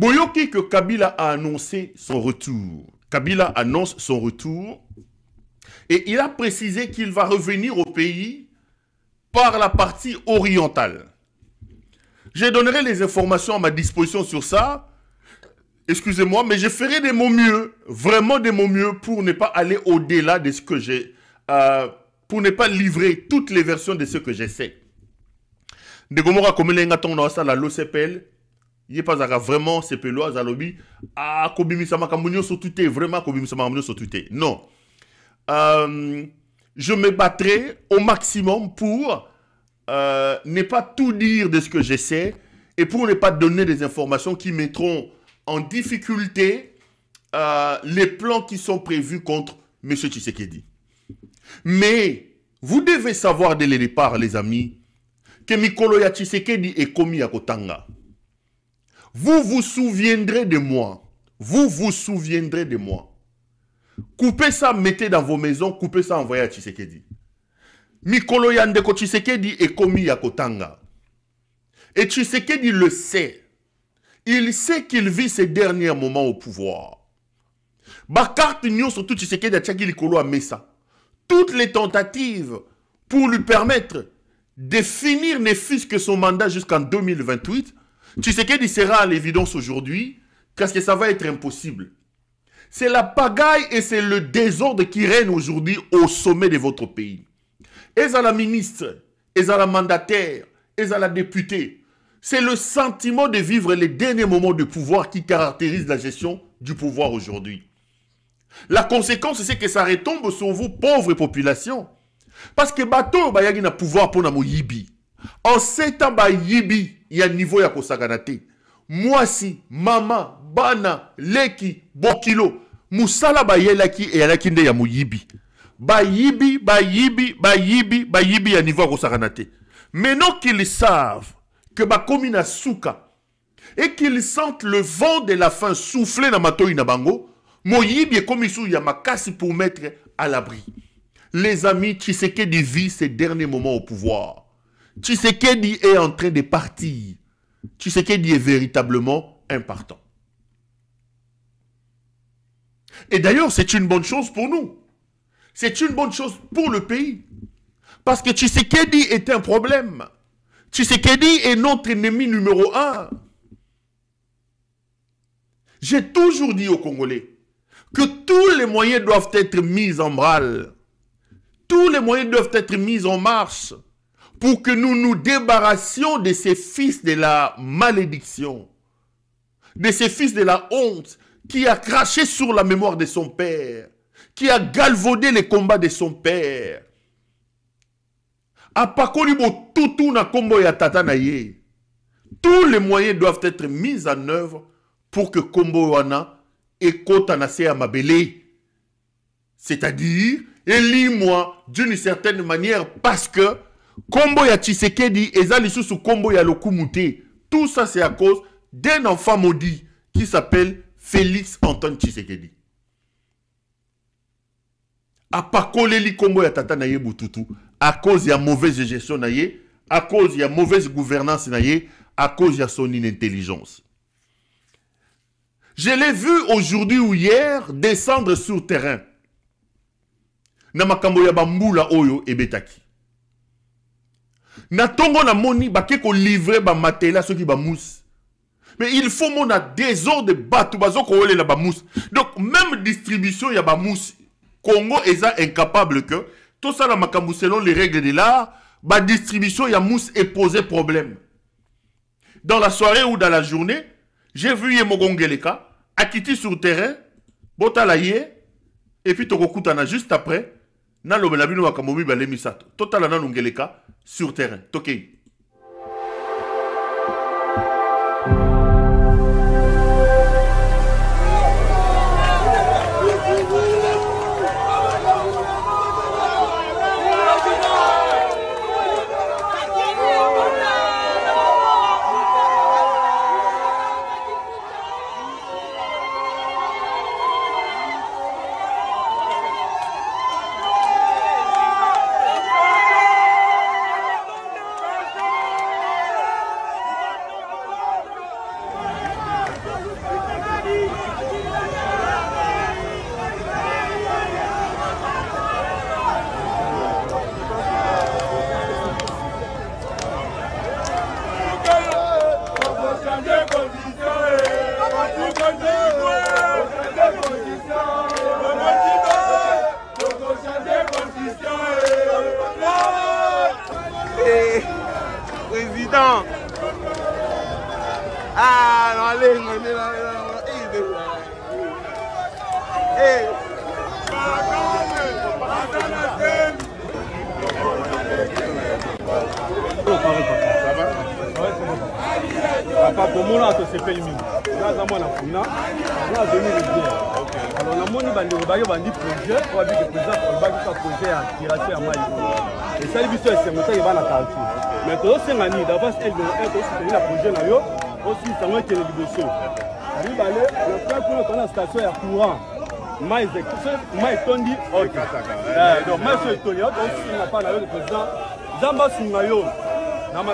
Boyoki que Kabila a annoncé son retour. Kabila annonce son retour et il a précisé qu'il va revenir au pays par la partie orientale. Je donnerai les informations à ma disposition sur ça. Excusez-moi, mais je ferai de mon mieux, vraiment de mon mieux pour ne pas aller au-delà de ce que j'ai, pour ne pas livrer toutes les versions de ce que j'essaie. De Gomora comme l'engaton dans ça la l'OCPL, il pas vraiment CPLO Zalobi ah Kobimi sama kamunyo sur Twitter, vraiment Kobimi sama kamunyo sur Twitter. Non. Je me battrai au maximum pour ne pas tout dire de ce que j'essaie et pour ne pas donner des informations qui mettront en difficulté les plans qui sont prévus contre M. Tshisekedi. Mais vous devez savoir dès le départ, les amis, que Mikolo ya Tshisekedi est commis à Kotanga. Vous vous souviendrez de moi. Vous vous souviendrez de moi. Coupez ça, mettez dans vos maisons, coupez ça, envoyez à Tshisekedi. Mikolo ya Ndeko Tshisekedi est commis à Kotanga. Et Tshisekedi le sait. Il sait qu'il vit ses derniers moments au pouvoir. Bakart Nyon, surtout Tshisekedi a tchaki likolo à Messa. Toutes les tentatives pour lui permettre de finir ne fût-ce que son mandat jusqu'en 2028, Tshisekedi sera à l'évidence aujourd'hui parce que ça va être impossible. C'est la pagaille et c'est le désordre qui règne aujourd'hui au sommet de votre pays. Et à la ministre, et à la mandataire, et à la députée, c'est le sentiment de vivre les derniers moments de pouvoir qui caractérise la gestion du pouvoir aujourd'hui. La conséquence, c'est que ça retombe sur vous, pauvres populations. Parce que bateau, il y a un pouvoir pour nous yibi. En 7 ans, yibi, il y a un niveau ya kosaganate. Moi si, mama, bana, leki, bokilo, musala ba yelaki et yalaki nde ya mu yibi. Ba yibi, ya niveau ya kosaganate. Maintenant qu'ils savent que bakomina souka et qu'ils sentent le vent de la faim souffler dans matoi na bango, moyibi est comme sous yamakasi pour mettre à l'abri. Les amis, Tshisekedi vit ses derniers moments au pouvoir. Tshisekedi est en train de partir. Tshisekedi est véritablement impartant. Et d'ailleurs, c'est une bonne chose pour nous. C'est une bonne chose pour le pays. Parce que Tshisekedi est un problème. Tshisekedi est notre ennemi numéro 1. J'ai toujours dit aux Congolais que tous les moyens doivent être mis en branle. Tous les moyens doivent être mis en marche pour que nous nous débarrassions de ces fils de la malédiction, de ces fils de la honte qui a craché sur la mémoire de son père, qui a galvaudé les combats de son père. Tous les moyens doivent être mis en œuvre pour que Kombo Wana et Kotanase Amabele, c'est-à-dire élis-moi d'une certaine manière parce que Kombo ya Tshisekedi ezali sous Kombo ya Lokumute. Tout ça c'est à cause d'un enfant maudit qui s'appelle Félix Antoine Tshisekedi. Apakoleli Kombo ya tata na ye Bututu à cause de la mauvaise gestion na ye, à cause de la mauvaise gouvernance na ye, à cause de son inintelligence. Je l'ai vu aujourd'hui ou hier descendre sur terrain. Na makambo ya bambula oyo ebetaki. Na tongo na moni bakeko livrer ba matela soki ba mousse. Mais il faut mon désordre de bateau bazoko ole la ba mousse. Donc même distribution ya ba mousse Congo est incapable que tout ça la makambo selon les règles de l'art, ba distribution ya mousse est posé problème. Dans la soirée ou dans la journée, j'ai vu Yemogongeleka akiti sur terrain, botalaye et puis tokokutana juste après. Na lo belabino wakamobi balemisato. Total na nungeleka sur terrain. Tokei. président. Ah, non, allez, Papa, pour moi, c'est fait une minute. Là, on a venu le bien. Alors, on a mon projet, on a dit que le président a un projet à tirer à Maï. Et ça, il va à la quartier. Mais tout ce qu'on a d'avance, elle doit soutenir le projet. Aussi, ça va être une négociation. Il va aller, le plan pour la station est courant. Maï Tondi, ok. Donc, Maï Tondi, on n'a pas le président. Zamba Sungayo. On a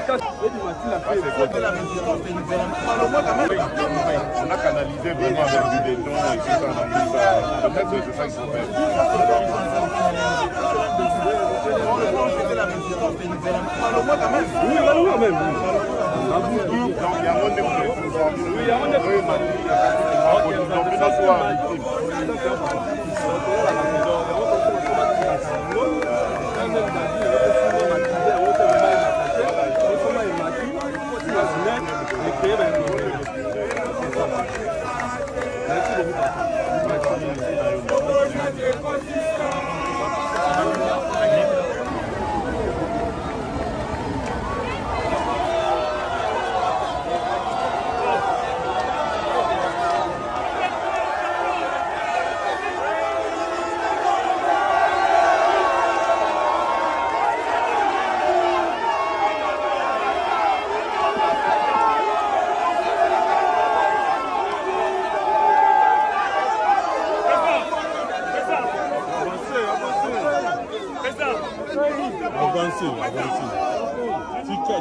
canalisé vraiment avec des dons et tout ça. Peut-être que c'est ça qu'il faut faire. Oui, quand même. Donc il y a un monde oui, il y a un monde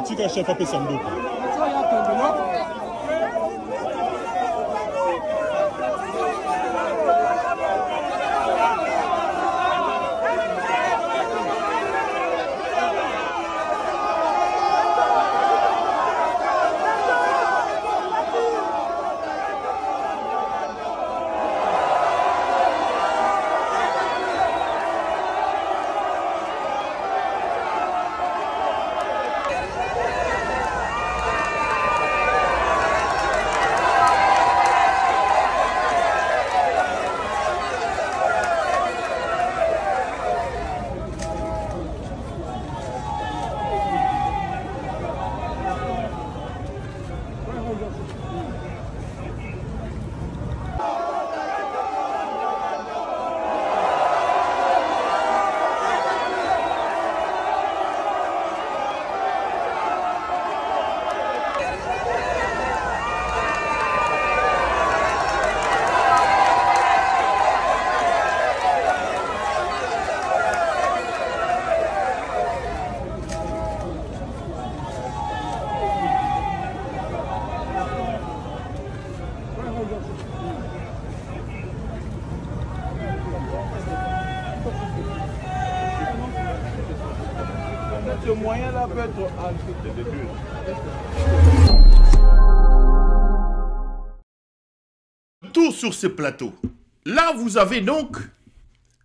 Tika chef a pesa mdogo. Ce moyen-là peut être Tout sur ce plateau. Là, vous avez donc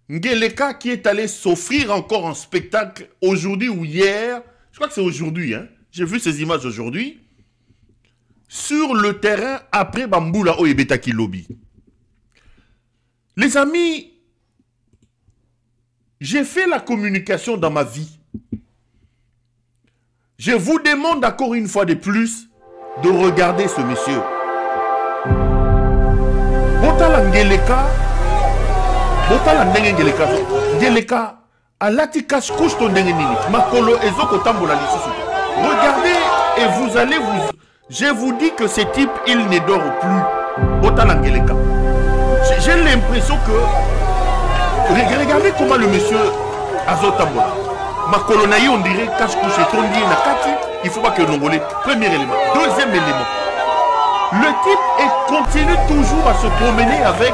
Ngeleka qui est allé s'offrir encore un spectacle aujourd'hui ou hier. Je crois que c'est aujourd'hui. Hein? J'ai vu ces images aujourd'hui. Sur le terrain après Bamboula Oyebeta Kilobi. Les amis, j'ai fait la communication dans ma vie. Je vous demande encore une fois de plus de regarder ce monsieur. Botala Ngeleka, Botala Ngeleka, Ngeleka, alati cache couche ton nini, makolo ezoko tambola lisusu. Regardez et vous allez vous, je vous dis que ce type il ne dort plus. Botala Ngeleka. J'ai l'impression que, regardez comment le monsieur azotambola. Ma colonaïe, on dirait cache-couche et tondi na kati. Il ne faut pas que l'on vole. Premier élément. Deuxième élément. Le type continue toujours à se promener avec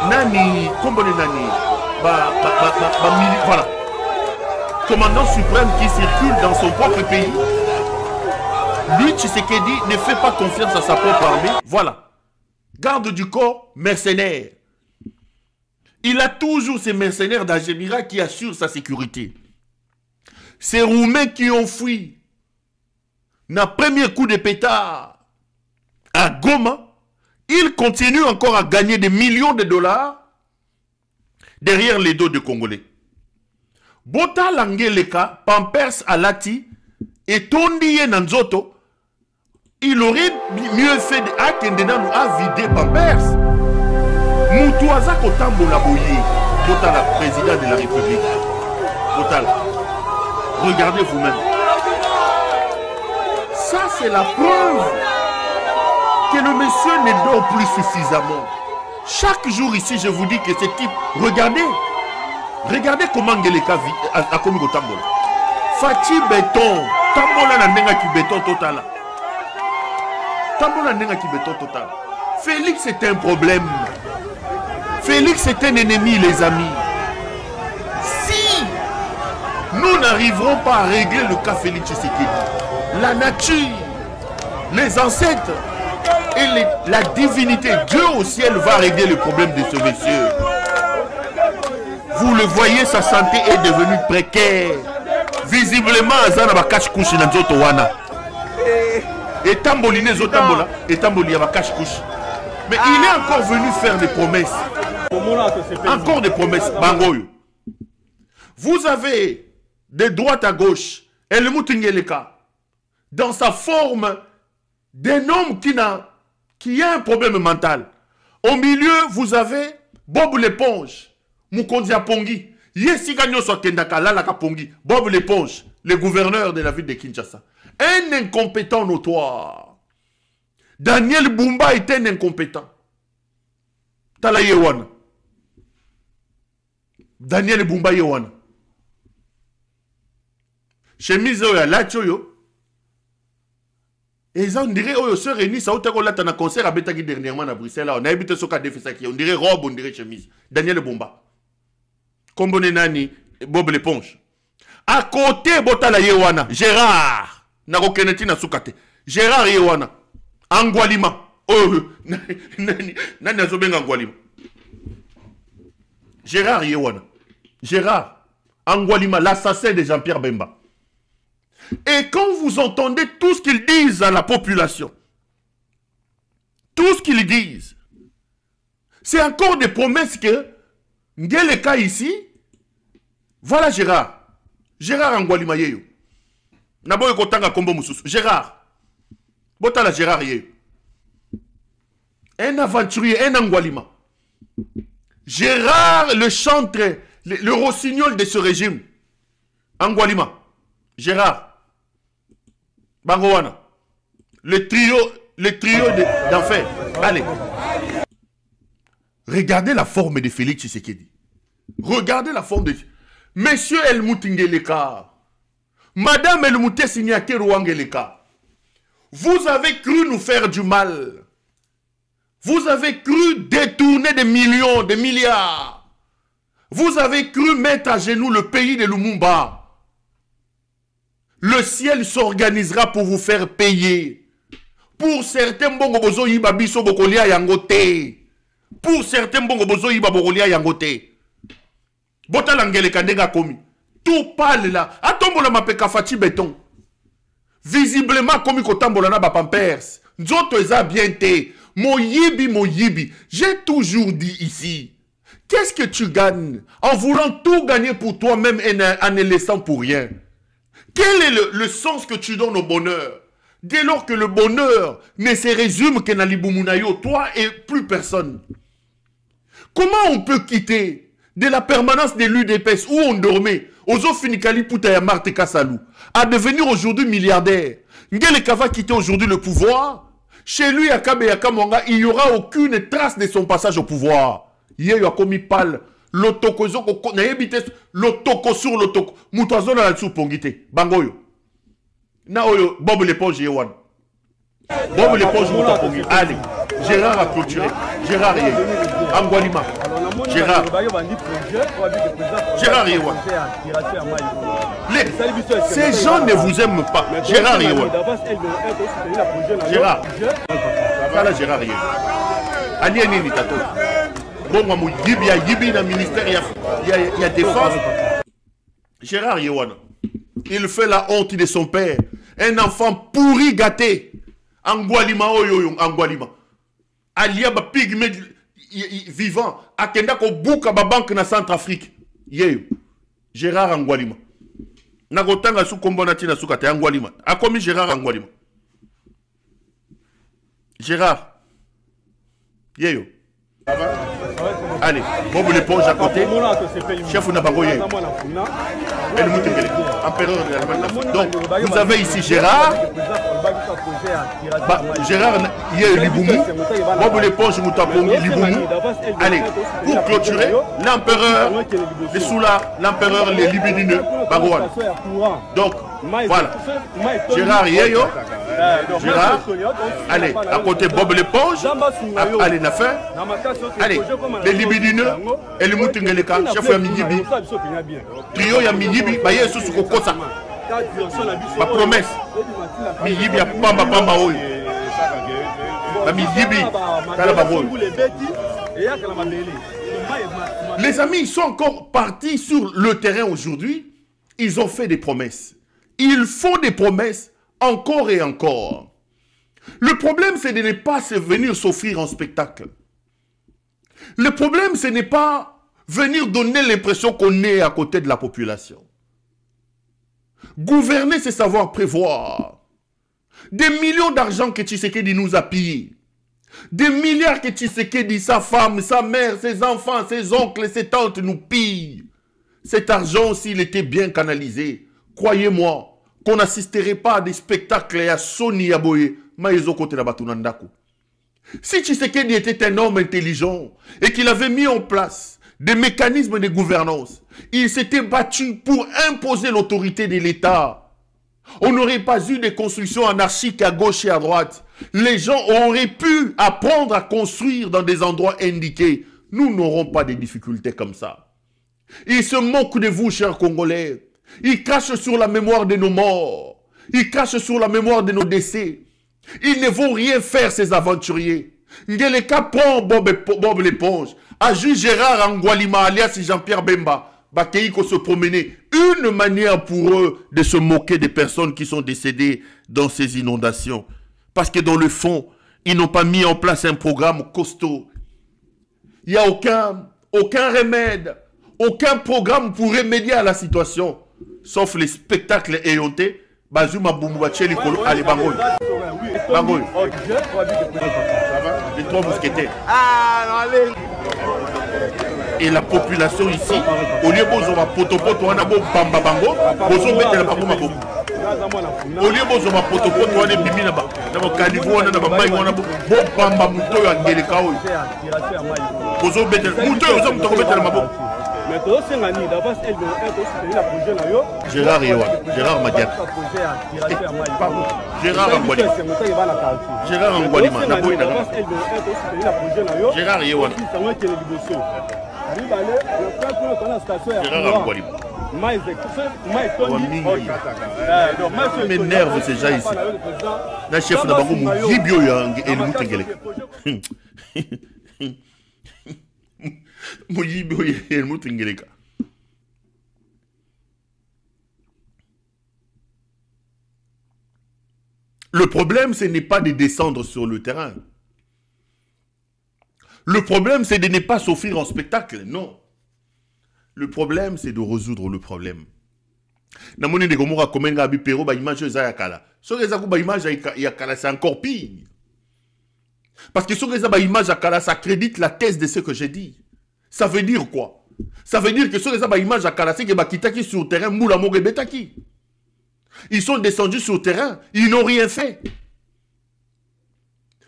Nani, comment les Nani, voilà. Commandant suprême qui circule dans son propre pays. Lui, Tshisekedi, ne fait pas confiance à sa propre armée. Voilà. Garde du corps, mercenaire. Il a toujours ces mercenaires d'Agemira qui assurent sa sécurité. Ces Roumains qui ont fui na premier coup de pétard à Goma, il continue encore à gagner des millions de dollars derrière les dos des Congolais. Bota Langeleka, Pampers Alati, et Tondiye Nanzoto, il aurait mieux fait à vider Pampers. Moutouaza Kotambo Laboye, Bota la président de la République. Bota, regardez vous-même. Ça, c'est la preuve que le monsieur ne dort plus suffisamment. Chaque jour ici, je vous dis que ce type, regardez comment Ngeleka vit à Komiko Tambola. Fati béton, Tambola na nenga ki béton total. Tambola nenga ki béton total. Félix est un problème. Félix est un ennemi, les amis. Si nous n'arriverons pas à régler le cas Félix Tshisekedi, la nature, les ancêtres et la divinité, Dieu au ciel va régler le problème de ce monsieur. Vous le voyez, sa santé est devenue précaire. Visiblement, Azana va cache couche dans Zoto Wana. Et Tamboline Zotambola, et Tamboli va cache couche. Mais il est encore venu faire des promesses. Encore des promesses. Bangoyo. Vous avez de droite à gauche, El Moutingeleka, dans sa forme d'un homme qui a un problème mental. Au milieu, vous avez Bob l'éponge, Mukonzi Pongi, Yesika Nyoso Kendaka, Lalaka Pongi, Bob l'éponge, le gouverneur de la ville de Kinshasa. Un incompétent notoire. Daniel Bumba est un incompétent. Tala Yewana. Daniel Bumba Yewana. Chemise ya Lachoyo. Et ça, on dirait, oh, se réunit, ça, on a un concert à Betaki dernièrement à Bruxelles. On a habité ce cas de Fessaki. On dirait robe, on dirait chemise. Daniel Bumba. Kombone Nani, Bob l'éponge. À côté, Botala Yewana. Gérard. Narokeneti na Sukate. Gérard Yewana. Angwalima. Oh, Nani Azobenga Angwalima. Gérard Yewana. Gérard Angwalima, l'assassin de Jean-Pierre Bemba. Et quand vous entendez tout ce qu'ils disent à la population, tout ce qu'ils disent, c'est encore des promesses que Ngeleka ici, voilà Gérard. Gérard Angwalima Yeyo. Naboye Kotanga Kombo Moussousou. Gérard. Botala Gérard Yeyo. Un aventurier, un Angwalima. Gérard, le chantre, le rossignol de ce régime. Angwalima. Gérard. Bangowana. Le trio d'enfer. Allez. Regardez la forme de Félix Tshisekedi. Regardez la forme de... Monsieur El Moutingeleka. Madame El Moutessignake Rouangeleka. Vous avez cru nous faire du mal. Vous avez cru détourner des millions, des milliards. Vous avez cru mettre à genoux le pays de Lumumba. Le ciel s'organisera pour vous faire payer. Pour certains bongo bozo yiba biso bokolia yangote. Pour certains bongo bozo yiba bokolia yangote. Bota langele kandenga komi. Tout parle là. Atombola mapeka fati béton. Visiblement komi kotambola na ba pampers. Nzoto eza bien te. Moyibi. J'ai toujours dit ici. Qu'est-ce que tu gagnes en voulant tout gagner pour toi-même et en ne laissant pour rien? Quel est le sens que tu donnes au bonheur? Dès lors que le bonheur ne se résume que dans l'Ibumunayo, toi et plus personne. Comment on peut quitter de la permanence de l'UDPS où on dormait, Ozo Finikali Poutaya Marte Kassalou, à devenir aujourd'hui milliardaire? Ngeleka va quitter aujourd'hui le pouvoir. Chez lui, à Kabe Yakamwanga, il n'y aura aucune trace de son passage au pouvoir. Hier, il a commis pal. L'otoko sur l'otoko. Moutazo na la pongite. Bangoyo. Na oyo, Bob l'éponge yewan. Bob l'éponge moutapongi. Allez. Gérard a clôturé. Gérard Yé. Angwalima. Gérard. Gérard Yewan. Ces gens ne vous aiment pas. Gérard Yewan. Gérard. Voilà Gérard Yé. Alieni Nitato. Bon, il y a un ministère, il y a défense. Gérard Yewana, il fait la honte de son père. Un enfant pourri gâté. Angwalima oyo Angwalima. Alia ba pigme vivant. Akenda ko buka ba banque na Centrafrique. Yeyo. Gérard Angwalima. Nakotanga su kombona tina sukate Angwalima. Akomi Gérard Angwalima. Gérard. Yeyo. Allez, Bob l'éponge à côté. Chef Nabango Yeyo. Empereur de l'Allemagne. Donc, vous avez ici Gérard. Gérard Yeyo Liboumou. Bob l'éponge Moutapongi Liboumou. Allez, pour clôturer, l'empereur, les Soula, l'empereur, les libidineux, Bagouane. Donc, voilà. Gérard Yeyo. Gérard, allez, à côté Bob l'éponge, allez, Nafin, allez, les libidineux, et les moutingeleka, chef ya Minyibi, trio ya Minyibi, baye sous Kokosa, ma promesse, Minyibi ya Pamba Pamba Oyo, Minyibi, Kalababoy. Les amis, ils sont encore partis sur le terrain aujourd'hui, ils ont fait des promesses, ils font des promesses, encore et encore. Le problème, c'est de ne pas venir s'offrir en spectacle. Le problème, ce n'est pas venir donner l'impression qu'on est à côté de la population. Gouverner, c'est savoir prévoir. Des millions d'argent que Tshisekedi nous a pillés. Des milliards que Tshisekedi, sa femme, sa mère, ses enfants, ses oncles et ses tantes nous pillent. Cet argent, s'il était bien canalisé, croyez-moi, qu'on n'assisterait pas à des spectacles à Sony Yaboye, Maïzo Kote na Batunandako. Si Tshisekedi était un homme intelligent et qu'il avait mis en place des mécanismes de gouvernance, il s'était battu pour imposer l'autorité de l'État. On n'aurait pas eu des constructions anarchiques à gauche et à droite. Les gens auraient pu apprendre à construire dans des endroits indiqués. Nous n'aurons pas de difficultés comme ça. Ils se moquent de vous, chers Congolais. Ils crachent sur la mémoire de nos morts. Ils crachent sur la mémoire de nos décès. Ils ne vont rien faire, ces aventuriers. Ngeleka prend Bob l'éponge. Aju Gérard Angwalima, alias Jean-Pierre Bemba. Bakeiko se promener. Une manière pour eux de se moquer des personnes qui sont décédées dans ces inondations. Parce que dans le fond, ils n'ont pas mis en place un programme costaud. Il n'y a aucun remède, aucun programme pour remédier à la situation. Sauf les spectacles éhontés. Bazuma Boumouaché, Likolo, allez, Bangoy. Bangoy. Les trois mousquetaires. Et la population ici, au lieu de ma potopoto, on a beau bamba bango, bozo mette la bango mabo. Au lieu de ma potopoto, on a bimi na ba. Na ba kalifu, on a ba mai, on a beau bamba muto ya ngeleka oyo. Bozo mette, muto yo zo mutoko mette la mabo. Gérard Yewa, Gérard Madiat. Gérard Angwalima. Gérard Angwalima. Gérard Yewa. Gérard Angwalima. M'énerve ces gens ici. La chef n'a pas mon Libio et le Moutengele. Le problème, ce n'est pas de descendre sur le terrain. Le problème, c'est de ne pas s'offrir en spectacle. Non. Le problème, c'est de résoudre le problème. C'est encore pire. Parce que sur les images à Kala, ça crédite la thèse de ce que j'ai dit. Ça veut dire quoi? Ça veut dire que sur les images à Kala, c'est que Bakitaki sur le terrain, Moula Morebetaki. Ils sont descendus sur le terrain, ils n'ont rien fait.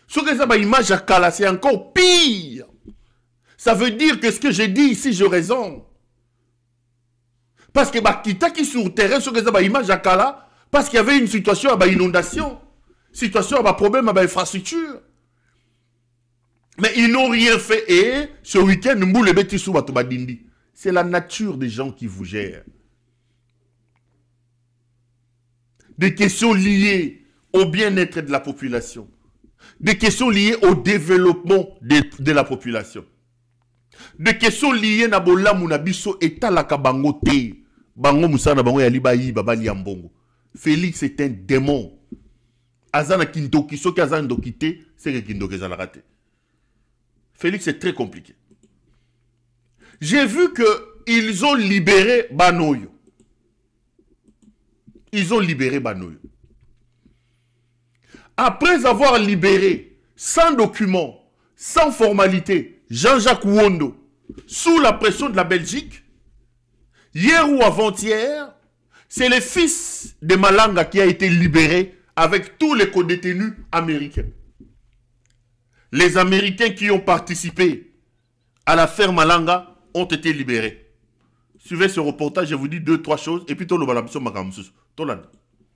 Sur les images à Kala, c'est encore pire. Ça veut dire que ce que j'ai dit ici, je raison. Parce que Bakitaki sur le terrain, sur les images à Kala, parce qu'il y avait une situation à inondation, situation à problème à infrastructure. Mais ils n'ont rien fait. Et ce week-end, c'est la nature des gens qui vous gèrent. Des questions liées au bien-être de la population. Des questions liées au développement de la population. Des questions liées à Bola Munabiso et Talaka Bango Te. Bango Moussana Bango Yalibayi Babali Ambongo. Félix est un démon. Azana Kindoki, ce qu'Azana Ndokité, c'est que Kindoki a raté. Félix est très compliqué. J'ai vu qu'ils ont libéré Banoyo. Ils ont libéré Banoyo. Après avoir libéré, sans document, sans formalité, Jean-Jacques Wondo, sous la pression de la Belgique, hier ou avant-hier, c'est le fils de Malanga qui a été libéré avec tous les co-détenus américains. Les Américains qui ont participé à l'affaire Malanga ont été libérés. Suivez ce reportage, je vous dis 2-3 choses, et puis tout le balabisson Makamsus.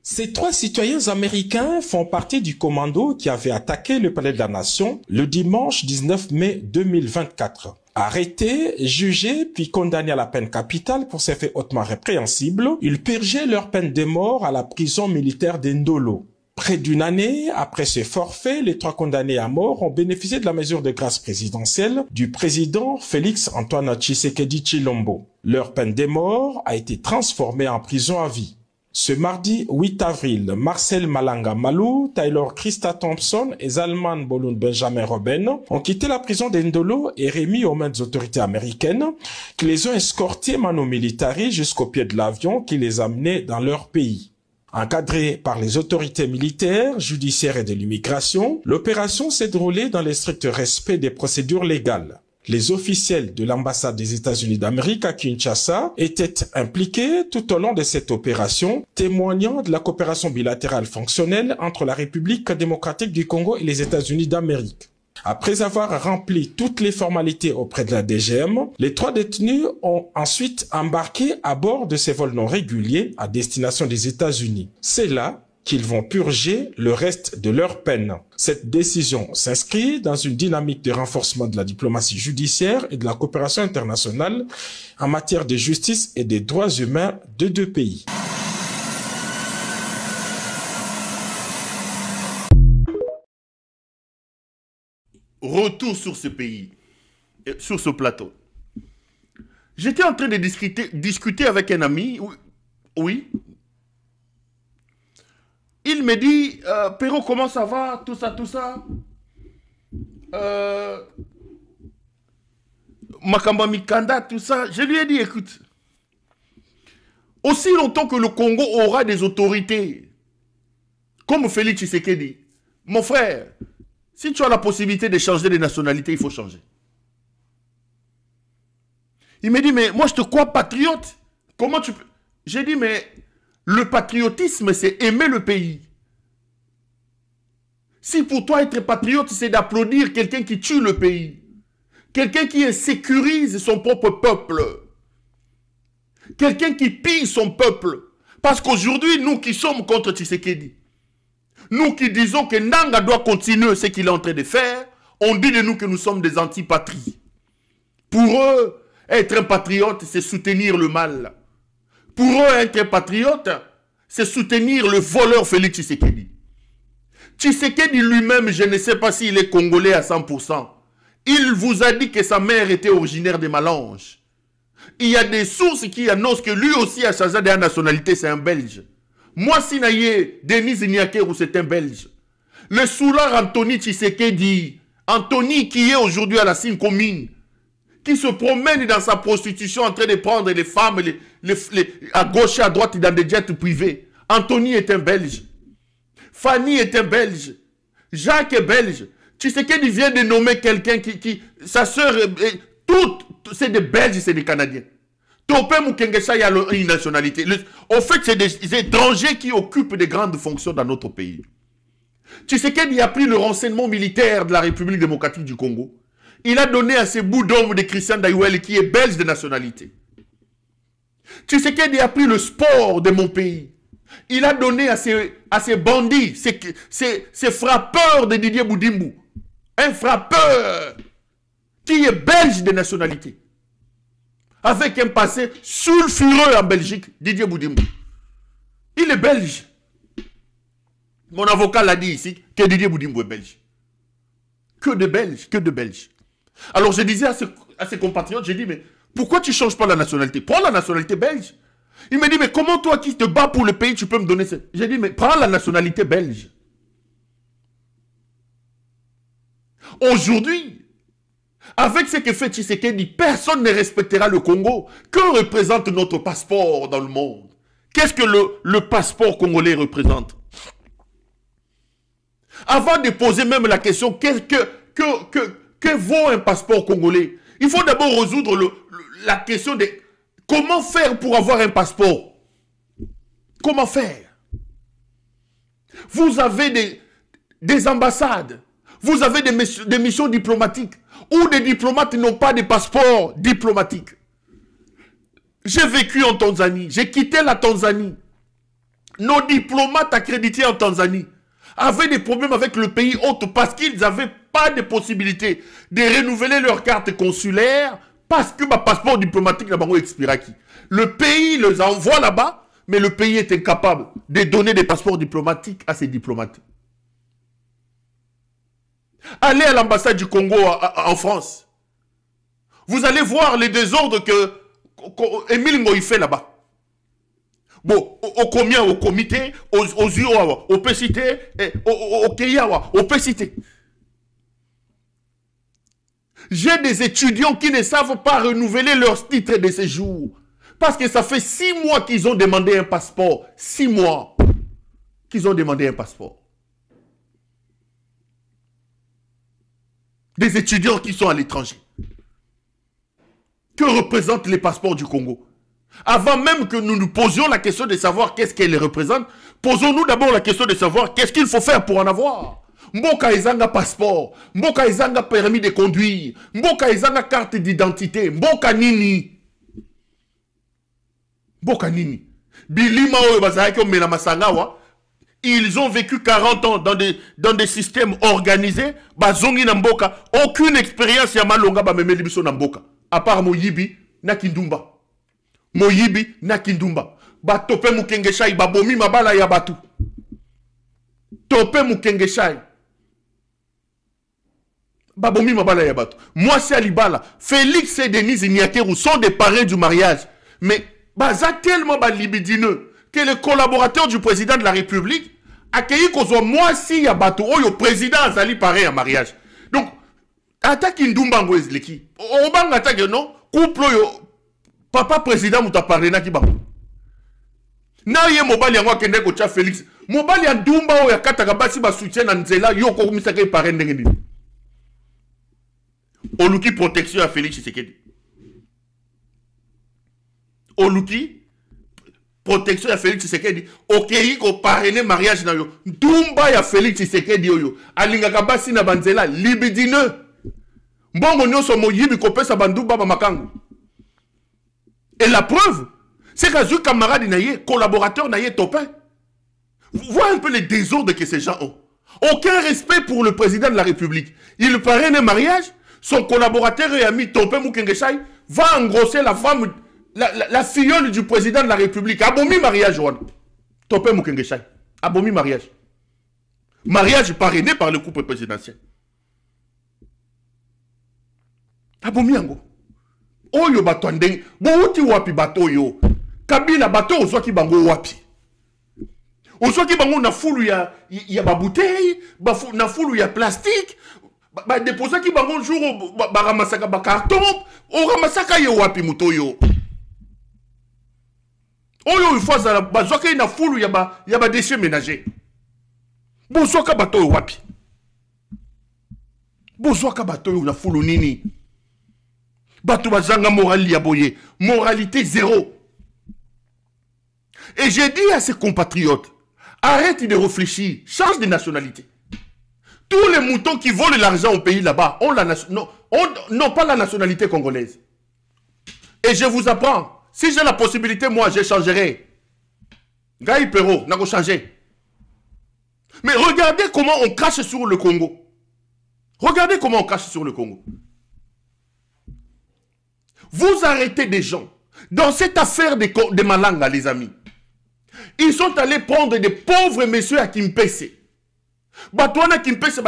Ces 3 citoyens américains font partie du commando qui avait attaqué le Palais de la Nation le dimanche 19 mai 2024. Arrêtés, jugés, puis condamnés à la peine capitale pour ces faits hautement répréhensibles, ils purgeaient leur peine de mort à la prison militaire d'Endolo. Près d'une année après ce forfait, les 3 condamnés à mort ont bénéficié de la mesure de grâce présidentielle du président Félix-Antoine Tshisekedi Tshilombo. Leur peine de mort a été transformée en prison à vie. Ce mardi 8 avril, Marcel Malanga Malou, Taylor Krista Thompson et Zalman Bolund Benjamin Robben ont quitté la prison d'Endolo et remis aux mains des autorités américaines qui les ont escortés mano militari jusqu'au pied de l'avion qui les amenait dans leur pays. Encadrée par les autorités militaires, judiciaires et de l'immigration, l'opération s'est déroulée dans le strict respect des procédures légales. Les officiels de l'ambassade des États-Unis d'Amérique à Kinshasa étaient impliqués tout au long de cette opération, témoignant de la coopération bilatérale fonctionnelle entre la République démocratique du Congo et les États-Unis d'Amérique. Après avoir rempli toutes les formalités auprès de la DGM, les 3 détenus ont ensuite embarqué à bord de ces vols non réguliers à destination des États-Unis. C'est là qu'ils vont purger le reste de leur peine. Cette décision s'inscrit dans une dynamique de renforcement de la diplomatie judiciaire et de la coopération internationale en matière de justice et des droits humains de 2 pays. Retour sur ce pays, sur ce plateau. J'étais en train de discuter avec un ami, oui. Il me dit, Perrault, comment ça va, tout ça. Makamba Mikanda, tout ça. Je lui ai dit, écoute, aussi longtemps que le Congo aura des autorités, comme Félix Tshisekedi, mon frère, si tu as la possibilité de changer de nationalité, il faut changer. Il me dit, mais moi je te crois patriote. Comment tu peux... J'ai dit, mais le patriotisme, c'est aimer le pays. Si pour toi être patriote, c'est d'applaudir quelqu'un qui tue le pays, quelqu'un qui insécurise son propre peuple, quelqu'un qui pille son peuple. Parce qu'aujourd'hui, nous qui sommes contre Tshisekedi, nous qui disons que Nanga doit continuer ce qu'il est en train de faire, on dit de nous que nous sommes des antipatries. Pour eux, être un patriote, c'est soutenir le mal. Pour eux, être un patriote, c'est soutenir le voleur Félix Tshisekedi. Tshisekedi lui-même, je ne sais pas s'il est congolais à 100%. Il vous a dit que sa mère était originaire des Malanges. Il y a des sources qui annoncent que lui aussi a changé de la nationalité, c'est un Belge. Moi, Sinaye, Denis Niakerou, c'est un Belge. Le soulard Anthony Tshisekedi, Anthony qui est aujourd'hui à la Sine commune, qui se promène dans sa prostitution en train de prendre les femmes à gauche et à droite dans des jets privés. Anthony est un Belge. Fanny est un Belge. Jacques est belge. Tshisekedi vient de nommer quelqu'un qui sa sœur, toutes, c'est des Belges, c'est des Canadiens. Topé Mukengesha, il y a une nationalité. Au fait, c'est des étrangers qui occupent de grandes fonctions dans notre pays. Tshisekedi a pris le renseignement militaire de la République démocratique du Congo. Il a donné à ces bouts d'hommes de Christian Daïwel qui est belge de nationalité. Tshisekedi a pris le sport de mon pays. Il a donné à ces bandits, ces frappeurs de Didier Boudimbu. Un frappeur qui est belge de nationalité. Avec un passé sulfureux en Belgique, Didier Boudimbu. Il est belge. Mon avocat l'a dit ici, que Didier Boudimbu est belge. Que de Belges, que de Belges. Alors je disais à ses compatriotes, j'ai dit, mais pourquoi tu ne changes pas la nationalité? Prends la nationalité belge. Il me dit, mais comment toi qui te bats pour le pays, tu peux me donner ça? J'ai dit, mais prends la nationalité belge. Aujourd'hui, avec ce que fait Tshisekedi, personne ne respectera le Congo. Que représente notre passeport dans le monde? Qu'est-ce que le passeport congolais représente? Avant de poser même la question, que vaut un passeport congolais? Il faut d'abord résoudre la question de comment faire pour avoir un passeport. Comment faire? Vous avez des ambassades, vous avez des missions diplomatiques, où des diplomates n'ont pas de passeport diplomatique. J'ai vécu en Tanzanie, j'ai quitté la Tanzanie. Nos diplomates accrédités en Tanzanie avaient des problèmes avec le pays hôte parce qu'ils n'avaient pas de possibilité de renouveler leur carte consulaire parce que ma passeport diplomatique n'a expiré. Le pays les envoie là-bas, mais le pays est incapable de donner des passeports diplomatiques à ses diplomates. Allez à l'ambassade du Congo en France. Vous allez voir les désordres que Émile Ngoï fait là-bas. Bon, au combien, au comité, aux UO, au PCT, au Keyawa, au PCT. J'ai des étudiants qui ne savent pas renouveler leur titre de séjour. Parce que ça fait 6 mois qu'ils ont demandé un passeport. 6 mois qu'ils ont demandé un passeport. Des étudiants qui sont à l'étranger. Que représentent les passeports du Congo? Avant même que nous nous posions la question de savoir qu'est-ce qu'elles représentent, posons-nous d'abord la question de savoir qu'est-ce qu'il faut faire pour en avoir. Mboka ezanga passeport, Mboka ezanga permis de conduire, Mboka ezanga carte d'identité, Mboka nini. Mboka nini. Bilima oyo bazalaki omela masangawa, ils ont vécu 40 ans dans des systèmes organisés, bazongi na mboka, aucune expérience ya malonga ba memeli biso na mboka, à part Moyibi na Kindumba. Moyibi na Kindumba. Ba tope mukengeshai babomi mabala ya batu. Tope mukengeshai. Babomi mabala ya batu. Moi c'est Alibala. Félix et Denise Niakeru sont des parrains du mariage. Mais baza tellement libidineux que le collaborateur du président de la République a accueilli qu'on soit moi si ya batu. Oh le président azali parrain à mariage. Donc attaque Kindumba ngwezleki. Obanga attaque non couple yo. Papa président mouta parlé na ki bango. Na ye mobali yango akende ko tia Félix. Mobali ya Ndumba o ya kataka basi ba soutien na nzela yo ko misaka paré ndenge nini. Oluki protection à Félix Tshisekedi. Oluki protection à Félix Tshisekedi. Okei ko parrainer mariage na yo. Ndumba ya Félix Tshisekedi yo. Alingaka basi na banzela libidineux. Mbongo nyonso moyibi ko pesa bandumba ba makango. Et la preuve, c'est qu'un camarade naïe, collaborateur naïe topin. Vous voyez un peu les désordres que ces gens ont. Aucun respect pour le président de la République. Il parraine un mariage, son collaborateur et ami Topin Mukengeshai va engrosser la femme, la filleule du président de la République. Abomi mariage, Juan. Topin Mukengeshai. Abomi mariage. Mariage parrainé par le couple présidentiel. Abomi Ango. Oyo bato ndenge bouti wapi bato yo Kabila bato ozwaki bango wapi ozwaki bango na fulu ya babouteille na fulu ya plastique ba déposaki bango jour ba ramasaka ba carton o ramasaka yo wapi muto yo oyo ifoza bazwaki na fulu ya ba déchets ménagers bozwaka bato yo wapi bozwaka bato yo na fulu nini Batou bazanga moralité zéro. Et j'ai dit à ses compatriotes, arrête de réfléchir, change de nationalité. Tous les moutons qui volent l'argent au pays là-bas n'ont pas la nationalité congolaise. Et je vous apprends, si j'ai la possibilité, moi, je changerai. Gaï Perrault, n'a pas changé. Mais regardez comment on crache sur le Congo. Regardez comment on crache sur le Congo. Vous arrêtez des gens dans cette affaire de Malanga, les amis. Ils sont allés prendre des pauvres messieurs à Kimpese. Batouana Kimpese,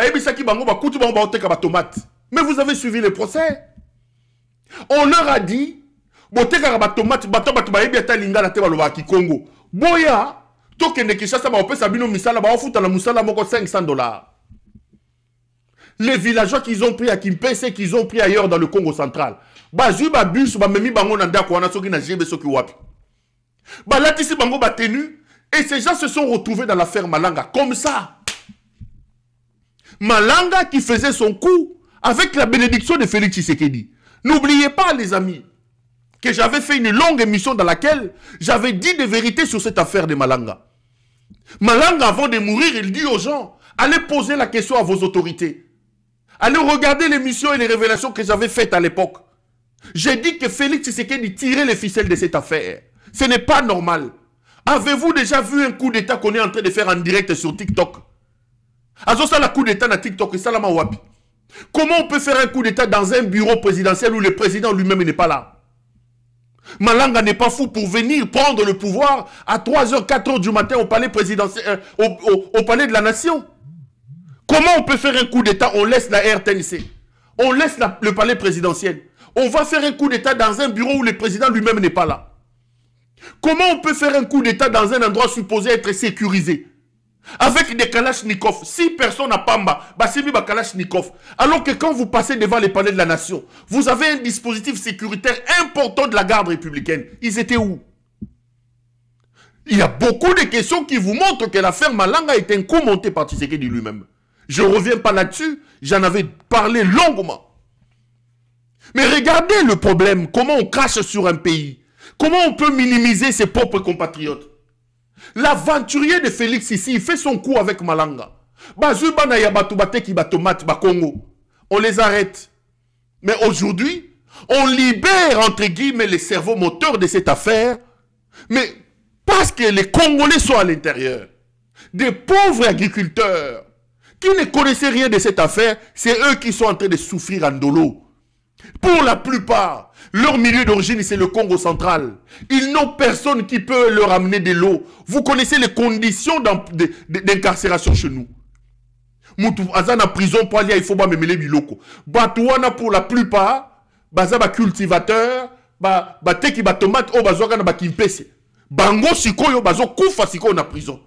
mais vous avez suivi le procès. On leur a dit, Boteka ba tomate bato bayebi ata lingala te baloba ki Congo. Boya tokende Kinshasa ba opesa bino misala ba ofuta na musala moko $500. Les villageois qu'ils ont pris à Kimpese et qu'ils ont pris ailleurs dans le Congo central. Bazui ba bus ba memi bango na ndako wana soki na jebe soki wapi. Ba latisi bango ba tenu et ces gens se sont retrouvés dans l'affaire Malanga comme ça. Malanga qui faisait son coup avec la bénédiction de Félix Tshisekedi. N'oubliez pas les amis que j'avais fait une longue émission dans laquelle j'avais dit des vérités sur cette affaire de Malanga. Malanga avant de mourir il dit aux gens allez poser la question à vos autorités. Allez regarder l'émission et les révélations que j'avais faites à l'époque. J'ai dit que Félix Tshisekedi tirait les ficelles de cette affaire. Ce n'est pas normal. Avez-vous déjà vu un coup d'état qu'on est en train de faire en direct sur TikTok? Azosa la coup d'état na TikTok et Salama Wapi. Comment on peut faire un coup d'état dans un bureau présidentiel où le président lui-même n'est pas là? Malanga n'est pas fou pour venir prendre le pouvoir à 3h, 4h du matin au palais présidentiel, au palais de la nation. Comment on peut faire un coup d'état? On laisse la RTNC. On laisse le palais présidentiel. On va faire un coup d'état dans un bureau où le président lui-même n'est pas là. Comment on peut faire un coup d'état dans un endroit supposé être sécurisé? Avec des kalachnikovs. 6 personnes à Pamba, Bassimi ba kalachnikov. Alors que quand vous passez devant les palais de la nation, vous avez un dispositif sécuritaire important de la garde républicaine. Ils étaient où? Il y a beaucoup de questions qui vous montrent que l'affaire Malanga est un coup monté par Tshisekedi lui-même. Je ne reviens pas là-dessus, j'en avais parlé longuement. Mais regardez le problème, comment on crache sur un pays. Comment on peut minimiser ses propres compatriotes. L'aventurier de Félix ici, il fait son coup avec Malanga. On les arrête. Mais aujourd'hui, on libère entre guillemets les cerveaux moteurs de cette affaire. Mais parce que les Congolais sont à l'intérieur. Des pauvres agriculteurs qui ne connaissaient rien de cette affaire, c'est eux qui sont en train de souffrir en dolo. Pour la plupart, leur milieu d'origine, c'est le Congo central. Ils n'ont personne qui peut leur amener de l'eau. Vous connaissez les conditions d'incarcération chez nous. Moutou azana prison pour aller, il faut pas me mêler biloko. Batouana pour la plupart, bazaba cultivateur, teki ba tomate o bazoka na ba kimpese. Bango sikoyo bazo kufa sikoyo na prison.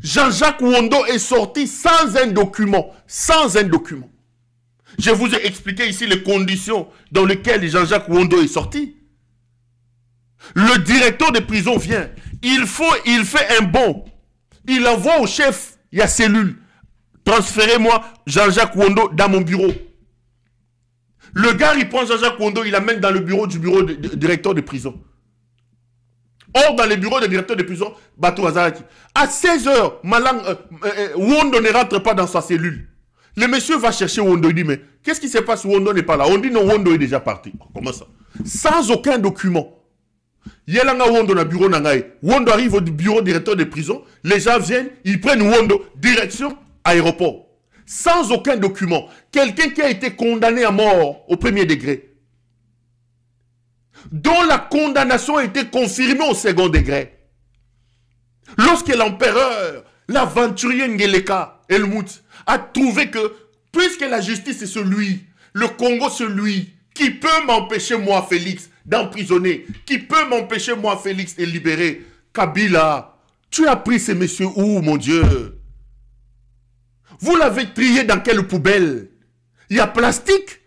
Jean-Jacques Wondo est sorti sans un document. Sans un document. Je vous ai expliqué ici les conditions dans lesquelles Jean-Jacques Wondo est sorti. Le directeur de prison vient. Il fait un bond. Il envoie au chef, il y a cellule. Transférez-moi Jean-Jacques Wondo dans mon bureau. Le gars, il prend Jean-Jacques Wondo, il l'amène dans le bureau du directeur de prison. Or, dans le bureau du directeur de prison, Batou Azaraki. À 16h, Wondo ne rentre pas dans sa cellule. Le monsieur va chercher Wondo, il dit, mais qu'est-ce qui se passe? Wondo n'est pas là. On dit non, Wondo est déjà parti. Comment ça? Sans aucun document. Yelanga Wondo na bureau nangaye. Wondo arrive au bureau directeur de prison. Les gens viennent, ils prennent Wondo, direction aéroport. Sans aucun document. Quelqu'un qui a été condamné à mort au premier degré. Dont la condamnation a été confirmée au second degré. Lorsque l'empereur, l'aventurier Ngeleka Helmut, a trouvé que, puisque la justice est celui, le Congo celui, qui peut m'empêcher moi, Félix, d'emprisonner, qui peut m'empêcher moi, Félix, de libérer, Kabila, tu as pris ces messieurs où, mon Dieu? Vous l'avez trié dans quelle poubelle? Il y a plastique.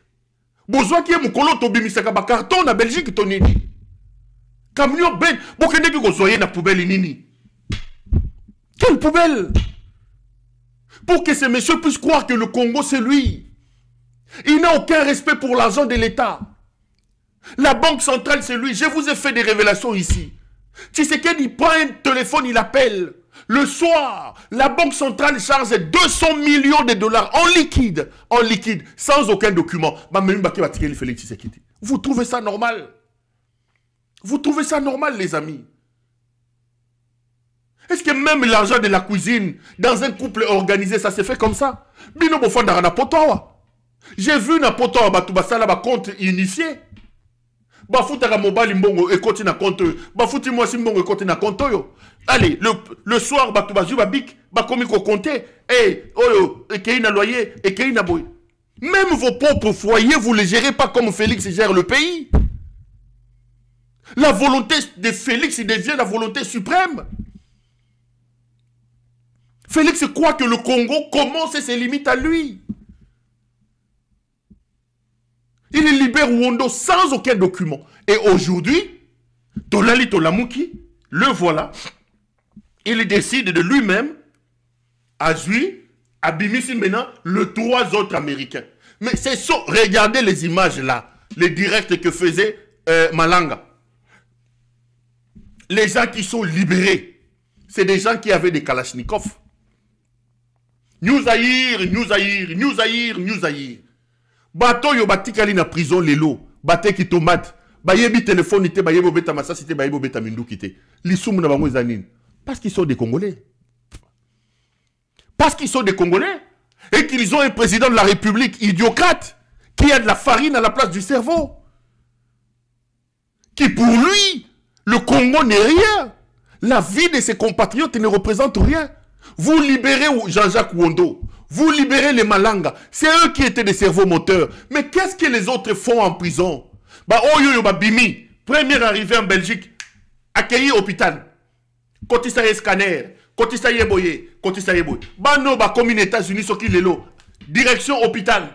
Besoin qui est mon colo tobimisaka ba carton na Belgique tonini. Camion ben, bokende ki ko soye na poubelle nini. Quelle poubelle? Pour que ces messieurs puissent croire que le Congo c'est lui. Il n'a aucun respect pour l'argent de l'État. La banque centrale c'est lui. Je vous ai fait des révélations ici. Tshisekedi prend un téléphone, il appelle. Le soir, la banque centrale charge 200 millions de dollars en liquide, sans aucun document. Vous trouvez ça normal? Vous trouvez ça normal, les amis? Est-ce que même l'argent de la cuisine, dans un couple organisé, ça se fait comme ça? J'ai vu Napoto Batubasala ba compte unifié. Bafutaka mobile mbongo et continue na compte. Bafuti moi simbongo et continue na compte yo. Allez, le soir batubazu babik, ba komi ko compter. Eh, oyo, et na loyer, et na boy. Même vos propres foyers, vous les gérez pas comme Félix gère le pays. La volonté de Félix devient la volonté suprême. Félix croit que le Congo commence et ses limites à lui. Il libère Wondo sans aucun document. Et aujourd'hui, Tolali Tolamuki, le voilà, il décide de lui-même, à lui, à Bimisi maintenant, les 3 autres Américains. Mais c'est ça, regardez les images là, les directs que faisait Malanga. Les gens qui sont libérés, c'est des gens qui avaient des Kalachnikov. Nous Aïr. Bato yo batikali na prison lelo, baté ki tomate, bayebi téléphone ité, bayebo beta massas ité, bayebo beta mindu kité. Lissoum na bango zanine. Parce qu'ils sont des Congolais. Parce qu'ils sont des Congolais. Et qu'ils ont un président de la République idiocrate, qui a de la farine à la place du cerveau. Qui pour lui, le Congo n'est rien. La vie de ses compatriotes ne représente rien. Vous libérez Jean-Jacques Wondo. Vous libérez les Malanga. C'est eux qui étaient des cerveaux moteurs. Mais qu'est-ce que les autres font en prison? Bimi, première arrivée en Belgique, accueilli hôpital. Kotisaye scanner, Kotisaye boye, Kotisaye boye. Bano ba comme aux États-Unis, ce qui lelo. Direction hôpital.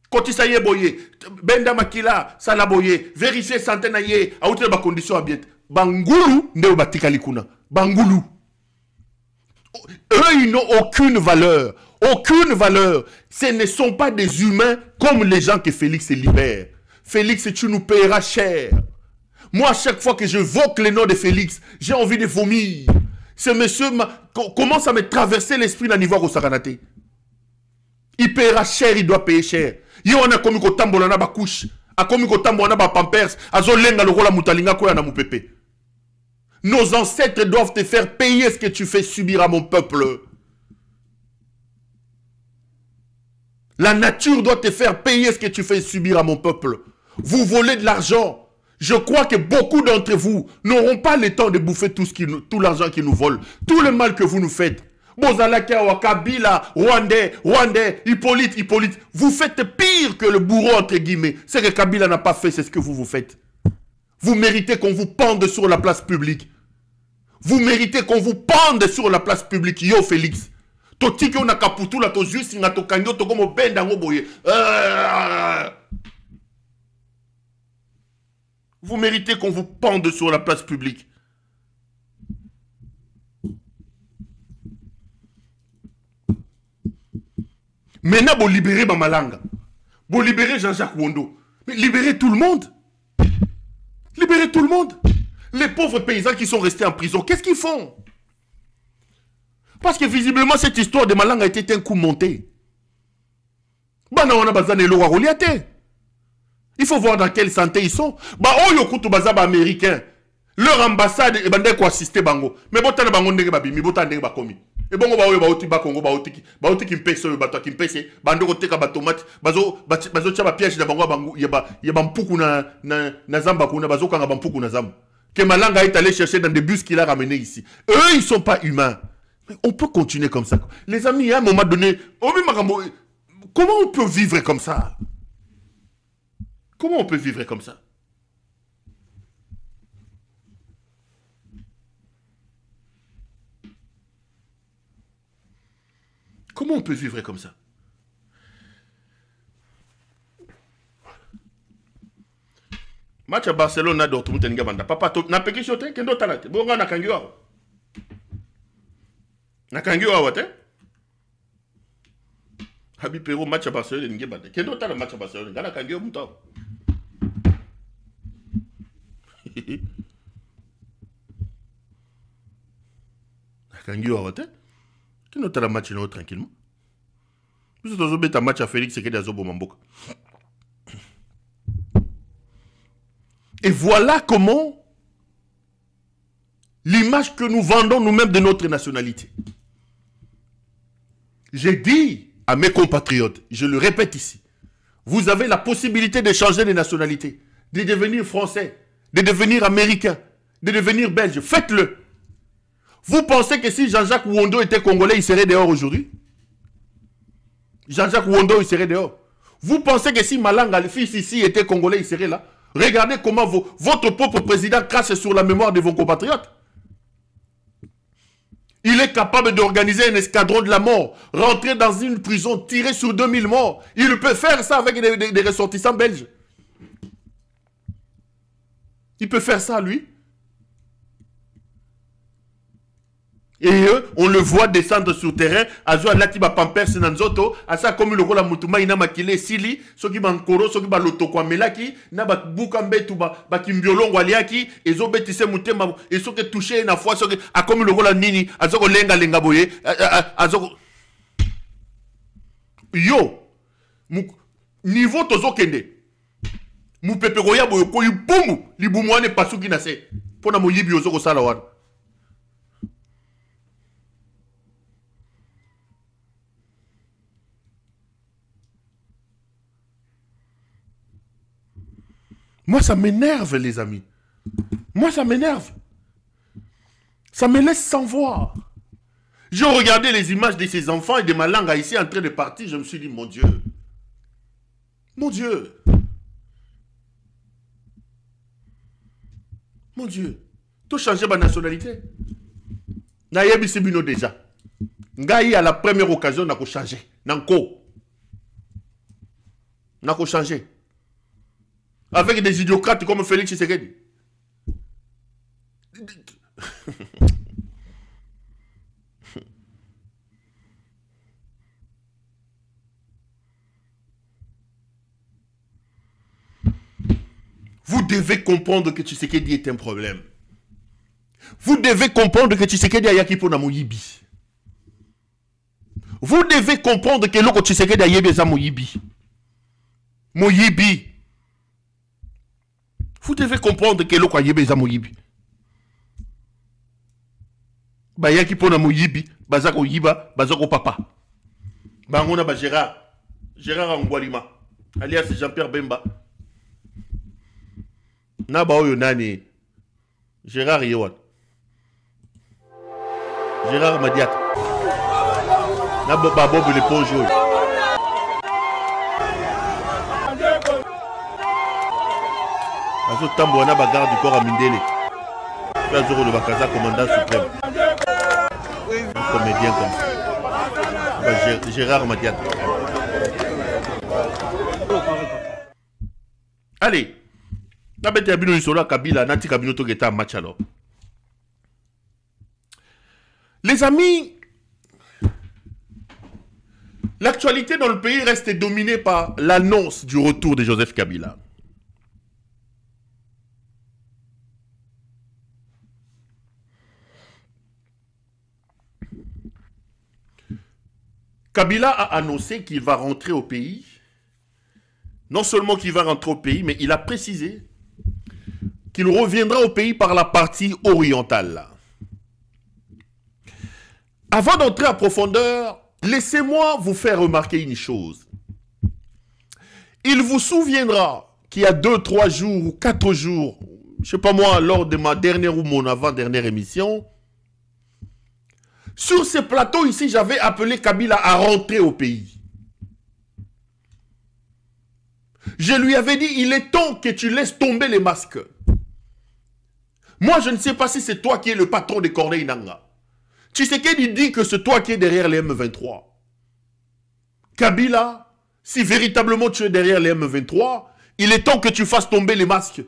Kotisaye boye, Benda Makila, Salaboye, vérifier santé naye, à outre ba condition ambiante. Bangulu, ndeo batikali kuna. Bangulu. Eux, ils n'ont aucune valeur. Aucune valeur. Ce ne sont pas des humains comme les gens que Félix libère. Félix, tu nous payeras cher. Moi, à chaque fois que je voque le nom de Félix, j'ai envie de vomir. Ce monsieur commence à me traverser l'esprit d'un niveau au Saranaté. Il paiera cher, il doit payer cher. Il y a un comme tambola na ba couche, a comme tambola na ba pampers, a zolenga le rola mutalinga ko ya na mupepe. Nos ancêtres doivent te faire payer ce que tu fais subir à mon peuple. La nature doit te faire payer ce que tu fais subir à mon peuple. Vous volez de l'argent. Je crois que beaucoup d'entre vous n'auront pas le temps de bouffer tout l'argent qu'ils nous volent. Tout le mal que vous nous faites. Bozalaka, Kabila, Rwandais, Hippolyte. Vous faites pire que le bourreau, entre guillemets. C'est que Kabila n'a pas fait, c'est ce que vous faites. Vous méritez qu'on vous pende sur la place publique. Vous méritez qu'on vous pende sur la place publique. Yo, Félix. Totiki on a kaputu la to juste na to kanyo to comme benda ngoboye. Vous méritez qu'on vous pende sur la place publique. Maintenant, vous libérez Malanga. Vous libérez Jean-Jacques Wondo. Mais libérez tout le monde. Libérez tout le monde. Les pauvres paysans qui sont restés en prison, qu'est-ce qu'ils font? Parce que visiblement, cette histoire de Malanga a été un coup monté. Il faut voir dans quelle santé ils sont. Américain. Leur ambassade est assisté bango. Mais botana bango ndenge babimi, botana ndenge bakomi. Et bon baoti bakongo baoti kimpese bato kimpese bando koteka batomate bazo chaba piège na bango yaba mpuku na zamba kuna bazo kanga mpuku na zamba. Que Malanga est allé chercher dans des bus qu'il a ramenés ici. Eux ils sont pas humains. Mais on peut continuer comme ça. Les amis, à un moment donné, comment on peut vivre comme ça? Comment on peut vivre comme ça? Comment on peut vivre comme ça? Match à Barcelone, Dortmund, Ngabanda. Papa, na peki shote, kendo talate. Bonga na kangiwa. Na kangiwa wate? Habi Pero match à Barcelone, Ngabanda. Kendo tala match à Barcelone, na kangiwa muta. Na kangiwa wate? Qui note la match tranquillement. Vous avez un match à Félix et Kedazobo Mamboka. Et voilà comment l'image que nous vendons nous-mêmes de notre nationalité. J'ai dit à mes compatriotes, je le répète ici, vous avez la possibilité de changer de nationalité, de devenir français, de devenir américain, de devenir belge. Faites-le. Vous pensez que si Jean-Jacques Wondo était congolais, il serait dehors aujourd'hui? Jean-Jacques Wondo, il serait dehors. Vous pensez que si Malanga, le fils ici, était congolais, il serait là? Regardez comment votre propre président crache sur la mémoire de vos compatriotes. Il est capable d'organiser un escadron de la mort, rentrer dans une prison, tirer sur 2000 morts. Il peut faire ça avec des ressortissants belges. Il peut faire ça, lui. Et eux, on le voit descendre sur terrain, azo alati ba pampers nanzoto, asa comme le rôle mutuma ina makile sili, soki bankoro, soki ba lotoko melaki, na ba bukambe tu ba kimbiolongo aliaki, ezo betise mutema, et soki touché na fois soki a comme le rôle nini, azo lenga boye, azo yo, niveau tozo kende. Mu pepe goya boye ko ibumu, libumu ane pasuki na se. Pona mo yibi ozo ko sala wana. Moi, ça m'énerve, les amis. Moi, ça m'énerve. Ça me laisse sans voix. J'ai regardé les images de ces enfants et de ma langue ici en train de partir. Je me suis dit, mon Dieu. Mon Dieu. Mon Dieu. Tout changer ma nationalité. Nayebi Sibino déjà. Ngaï à la première occasion n'a qu'à changer. Nanko. N'a qu'à changer. Avec des idiocrates comme Félix Tshisekedi. Vous devez comprendre que Tshisekedi est un problème. Vous devez comprendre que Tshisekedi a yakipo na moyibi. Vous devez comprendre que l'autre Tshisekedi a yebe za moyibi. Moyibi. Vous devez comprendre que l'autre a yebe za moyibi. Ba yakipo na moyibi, bazako yiba, bazako papa. Bangona ba Gérard Angwalima, alias Jean-Pierre Bemba. Naba oyo nani Gérard Yewan. Gérard Madiat. Naba Bob l'éponge. Azo tambo na bagarre du corps à Mindele. Là Zoro le Bakaza commandant suprême. Un comédien comme ça. Gérard Madiat. Allez. Les amis, l'actualité dans le pays reste dominée par l'annonce du retour de Joseph Kabila. Kabila a annoncé qu'il va rentrer au pays. Non seulement qu'il va rentrer au pays, mais il a précisé qu'il reviendra au pays par la partie orientale. Avant d'entrer en profondeur, laissez-moi vous faire remarquer une chose. Il vous souviendra qu'il y a 2, 3 jours ou 4 jours, je ne sais pas moi, lors de ma dernière ou mon avant-dernière émission, sur ce plateau ici, j'avais appelé Kabila à rentrer au pays. Je lui avais dit, il est temps que tu laisses tomber les masques. Moi, je ne sais pas si c'est toi qui es le patron de Corneille Nangaa. Tshisekedi dit que c'est toi qui es derrière les M23. Kabila, si véritablement tu es derrière les M23, il est temps que tu fasses tomber les masques.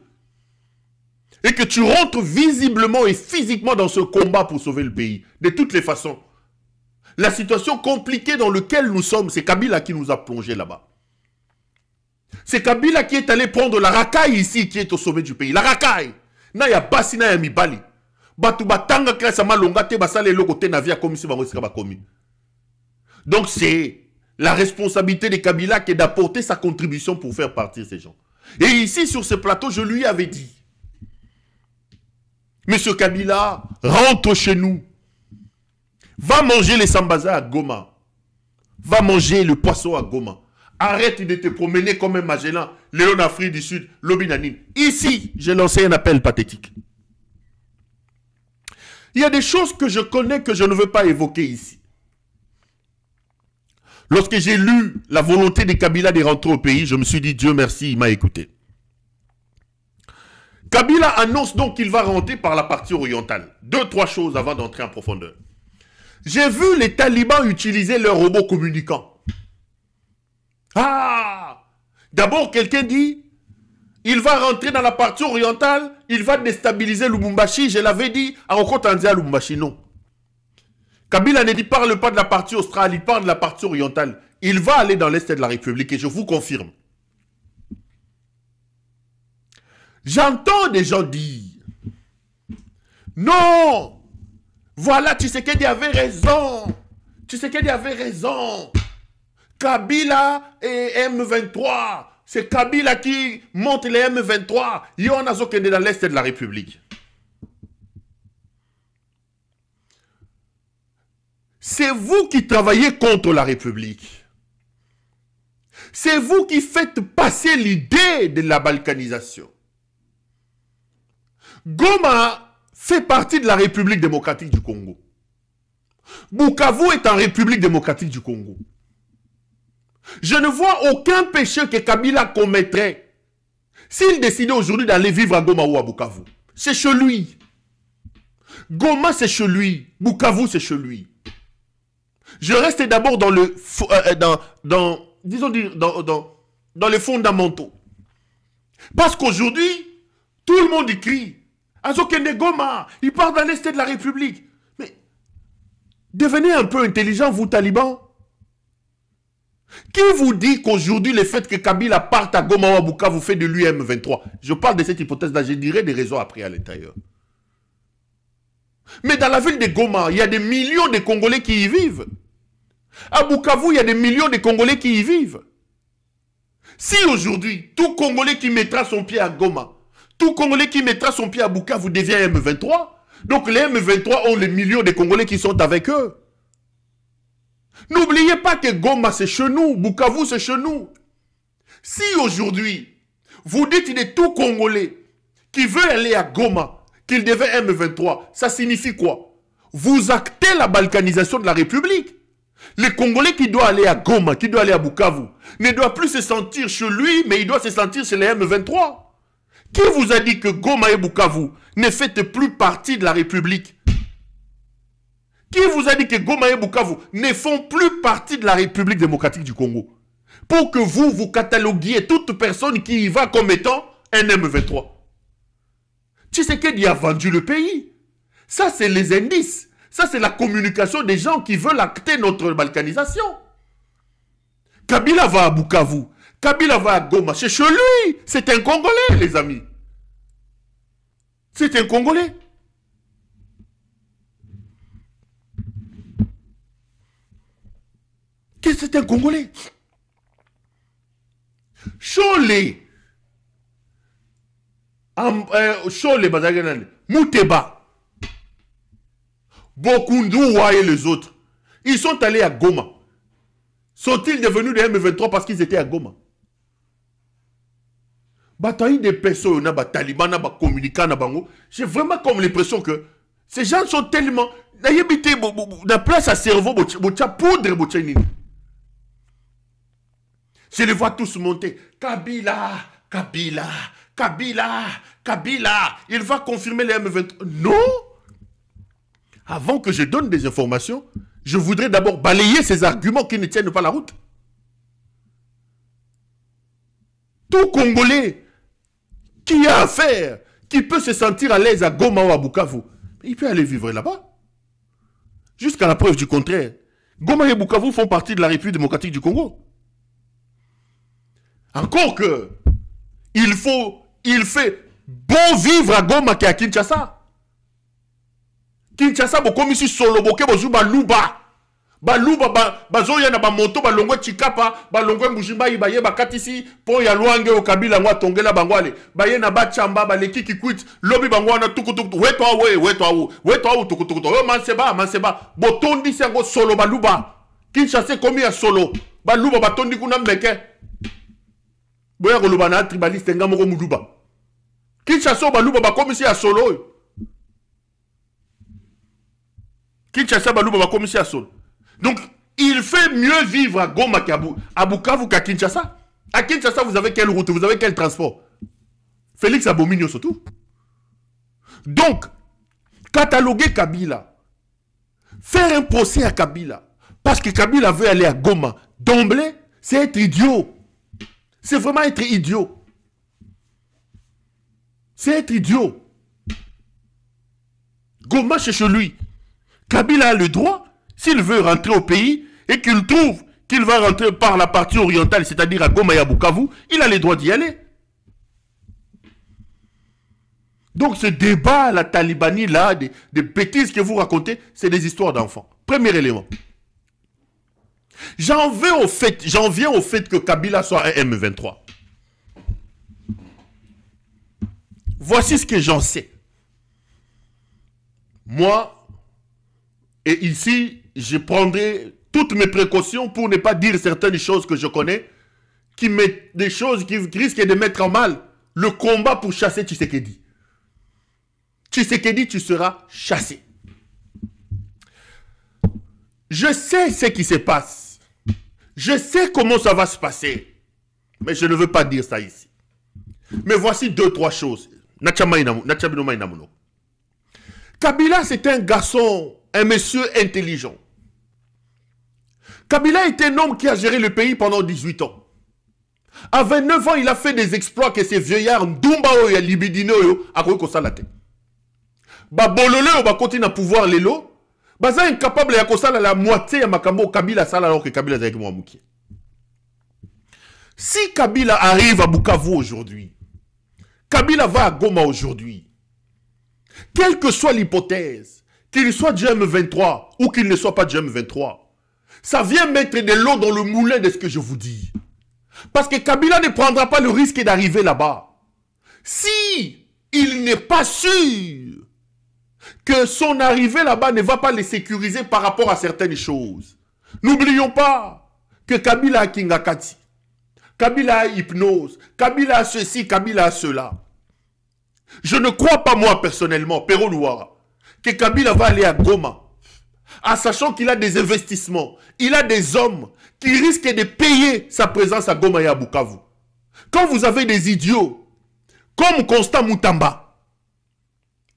Et que tu rentres visiblement et physiquement dans ce combat pour sauver le pays. De toutes les façons. La situation compliquée dans laquelle nous sommes, c'est Kabila qui nous a plongés là-bas. C'est Kabila qui est allé prendre la racaille ici, qui est au sommet du pays. La racaille. Na ya basi na ya mibali. Batu batanga klasa malonga te basale loko te na via comme si bango sika bakomi. Donc c'est la responsabilité de Kabila qui est d'apporter sa contribution pour faire partir ces gens. Et ici sur ce plateau, je lui avais dit, Monsieur Kabila, rentre chez nous. Va manger les sambaza à Goma. Va manger le poisson à Goma. Arrête de te promener comme un Magellan, Léon Afrique du Sud, Lobinanine. Ici, j'ai lancé un appel pathétique. Il y a des choses que je connais que je ne veux pas évoquer ici. Lorsque j'ai lu la volonté de Kabila de rentrer au pays, je me suis dit, Dieu merci, il m'a écouté. Kabila annonce donc qu'il va rentrer par la partie orientale. 2-3 choses avant d'entrer en profondeur. J'ai vu les talibans utiliser leurs robots communicants. Ah! D'abord, quelqu'un dit, il va rentrer dans la partie orientale, il va déstabiliser Lubumbashi. Je l'avais dit à Okotanzia Lubumbashi, non. Kabila ne dit, parle pas de la partie australe, il parle de la partie orientale. Il va aller dans l'Est de la République et je vous confirme. J'entends des gens dire, non, voilà, Tshisekedi avait raison. Tshisekedi avait raison. Kabila et M23. C'est Kabila qui monte les M23. Yon a zokende dans l'Est de la République. C'est vous qui travaillez contre la République. C'est vous qui faites passer l'idée de la balkanisation. Goma fait partie de la République démocratique du Congo. Bukavu est en République démocratique du Congo. Je ne vois aucun péché que Kabila commettrait s'il décidait aujourd'hui d'aller vivre à Goma ou à Bukavu. C'est chez lui. Goma, c'est chez lui. Bukavu, c'est chez lui. Je reste d'abord dans le dans les fondamentaux. Parce qu'aujourd'hui, tout le monde écrit Azokende Goma, il part dans l'Est de la République. Mais devenez un peu intelligent, vous, talibans. Qui vous dit qu'aujourd'hui, le fait que Kabila parte à Goma ou à Bukavu fait de lui M23? Je parle de cette hypothèse-là, je dirai des raisons après à l'intérieur. Mais dans la ville de Goma, il y a des millions de Congolais qui y vivent. À Bukavu, il y a des millions de Congolais qui y vivent. Si aujourd'hui, tout Congolais qui mettra son pied à Goma, tout Congolais qui mettra son pied à Bukavu devient M23, donc les M23 ont les millions de Congolais qui sont avec eux. N'oubliez pas que Goma c'est chez nous, Bukavu c'est chez nous. Si aujourd'hui, vous dites de tout Congolais qui veut aller à Goma, qu'il devait M23, ça signifie quoi? Vous actez la balkanisation de la République. Les Congolais qui doivent aller à Goma, qui doivent aller à Bukavu, ne doit plus se sentir chez lui, mais il doit se sentir chez les M23. Qui vous a dit que Goma et Bukavu ne faites plus partie de la République? Qui vous a dit que Goma et Bukavu ne font plus partie de la République démocratique du Congo? Pour que vous cataloguiez toute personne qui y va comme étant un M23. Tshisekedi a vendu le pays. Ça, c'est les indices. Ça, c'est la communication des gens qui veulent acter notre balkanisation. Kabila va à Bukavu. Kabila va à Goma. C'est chez lui. C'est un Congolais, les amis. C'est un Congolais. Qu'est-ce que c'est un Congolais? Cholé. Cholé, Mouteba. Bokundouwa et les autres. Ils sont allés à Goma. Sont-ils devenus des M23 parce qu'ils étaient à Goma? Bataille des personnes, talibans, communicants, j'ai vraiment comme l'impression que ces gens sont tellement. La place à cerveau, poudre, je les vois tous monter. Kabila, Kabila, Kabila, Kabila. Il va confirmer les M23. Non! Avant que je donne des informations, je voudrais d'abord balayer ces arguments qui ne tiennent pas la route. Tout Congolais qui a affaire, qui peut se sentir à l'aise à Goma ou à Bukavu, il peut aller vivre là-bas. Jusqu'à la preuve du contraire. Goma et Bukavu font partie de la République démocratique du Congo. Encore que, il fait bon vivre à Goma qu'à Kinshasa. Kinshasa, comme ici, solo, boke, bozu, baluba. Baluba, bazoya na bamoto, balongwe chikapa, balongwe mujimba, ibaye, bakatisi, po ya luange, o kabila, ngwa tongela, bangwale. Baye na bachamba, baleki kikwit, lobi bangwana, tukutukutu, weto awu, tukutukutu, yo manseba, botondi sengo solo, baluba. Kinshasa, komi ya solo, baluba, batondi kuna mbeke. Boya koloba na tribaliste nga moko muluba. Kinshasa baluba bakomisi ya solo. Kinshasa baluba bakomisi ya solo. Donc, il fait mieux vivre à Goma qu'à Bukavu qu'à Kinshasa. À Kinshasa, vous avez quelle route? Vous avez quel transport? Félix Abominio surtout. Donc, cataloguer Kabila, faire un procès à Kabila, parce que Kabila veut aller à Goma, d'emblée, c'est être idiot. C'est vraiment être idiot. C'est être idiot. Goma, c'est chez lui. Kabila a le droit, s'il veut rentrer au pays, et qu'il trouve qu'il va rentrer par la partie orientale, c'est-à-dire à Goma et à Bukavu, il a le droit d'y aller. Donc ce débat, la talibanie là, des bêtises que vous racontez, c'est des histoires d'enfants. Premier élément. J'en viens au fait que Kabila soit un M23. Voici ce que j'en sais. Moi, et ici, je prendrai toutes mes précautions pour ne pas dire certaines choses que je connais, des choses qui risquent de mettre en mal le combat pour chasser Tshisekedi. Tshisekedi, tu seras chassé. Je sais ce qui se passe. Je sais comment ça va se passer. Mais je ne veux pas dire ça ici. Mais voici 2-3 choses. Kabila, c'est un garçon, un monsieur intelligent. Kabila est un homme qui a géré le pays pendant 18 ans. À 29 ans, il a fait des exploits que ces vieillards Ndoumbao et Libidino a cru qu'on s'en la tête. Bololé va continuer à pouvoir les lots. Baza incapable ya kosala la moitié ya makambo Kabila sala alors que Kabila est avec moi Mouki. Si Kabila arrive à Bukavu aujourd'hui, Kabila va à Goma aujourd'hui, quelle que soit l'hypothèse, qu'il soit du M23 ou qu'il ne soit pas du M23, ça vient mettre de l'eau dans le moulin de ce que je vous dis. Parce que Kabila ne prendra pas le risque d'arriver là-bas. Si il n'est pas sûr que son arrivée là-bas ne va pas les sécuriser par rapport à certaines choses. N'oublions pas que Kabila a Kingakati, Kabila a hypnose, Kabila a ceci, Kabila a cela. Je ne crois pas moi personnellement, Pero Louara, que Kabila va aller à Goma, en sachant qu'il a des investissements, il a des hommes qui risquent de payer sa présence à Goma et à Bukavu. Quand vous avez des idiots comme Constant Moutamba,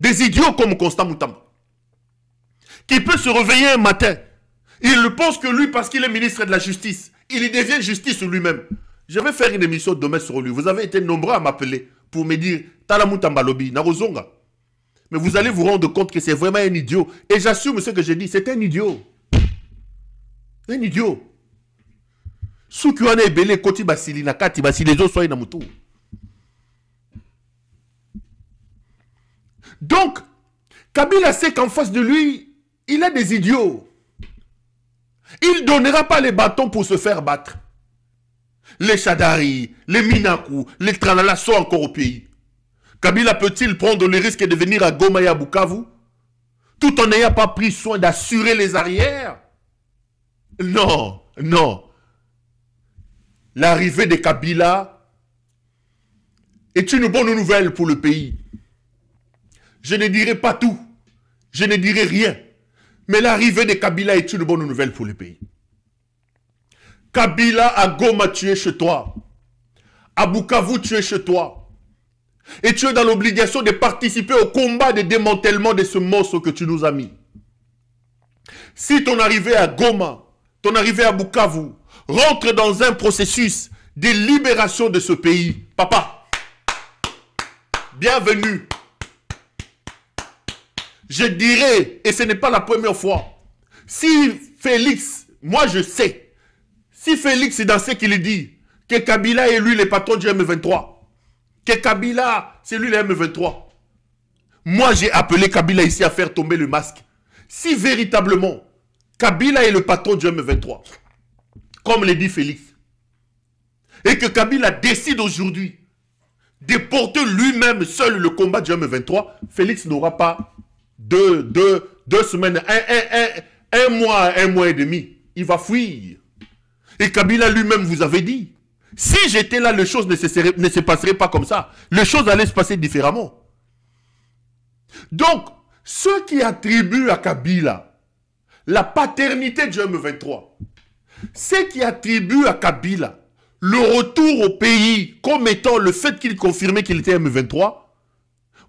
des idiots comme Constant Moutamba, qui peut se réveiller un matin, il pense que lui, parce qu'il est ministre de la Justice, il y devient justice lui-même. Je vais faire une émission demain sur lui. Vous avez été nombreux à m'appeler pour me dire Tala Moutamba Lobby, Narozonga. Mais vous allez vous rendre compte que c'est vraiment un idiot. Et j'assume ce que j'ai dit, c'est un idiot. Un idiot. Soukuane Ebele Koti Basili Nakati Basili les autres soient na mutu. Donc, Kabila sait qu'en face de lui, il a des idiots. Il ne donnera pas les bâtons pour se faire battre. Les Chadari, les Minakou, les Tralala sont encore au pays. Kabila peut-il prendre le risque de venir à Goma et à Bukavu, tout en n'ayant pas pris soin d'assurer les arrières? Non, non. L'arrivée de Kabila est une bonne nouvelle pour le pays. Je ne dirai pas tout. Je ne dirai rien. Mais l'arrivée de Kabila est une bonne nouvelle pour le pays. Kabila à Goma, tu es chez toi. À Bukavu, tu es chez toi. Et tu es dans l'obligation de participer au combat de démantèlement de ce monstre que tu nous as mis. Si ton arrivée à Goma, ton arrivée à Bukavu, rentre dans un processus de libération de ce pays, papa, bienvenue. Je dirais, et ce n'est pas la première fois, si Félix, moi je sais, si Félix est dans ce qu'il dit, que Kabila est lui le patron du M23, que Kabila c'est lui le M23, moi j'ai appelé Kabila ici à faire tomber le masque. Si véritablement Kabila est le patron du M23, comme le dit Félix, et que Kabila décide aujourd'hui de porter lui-même seul le combat du M23, Félix n'aura pas deux semaines, un mois et demi. Il va fuir. Et Kabila lui-même vous avait dit, si j'étais là, les choses ne se passeraient pas comme ça. Les choses allaient se passer différemment. Donc, ceux qui attribuent à Kabila la paternité du M23, ceux qui attribuent à Kabila le retour au pays comme étant le fait qu'il confirmait qu'il était M23,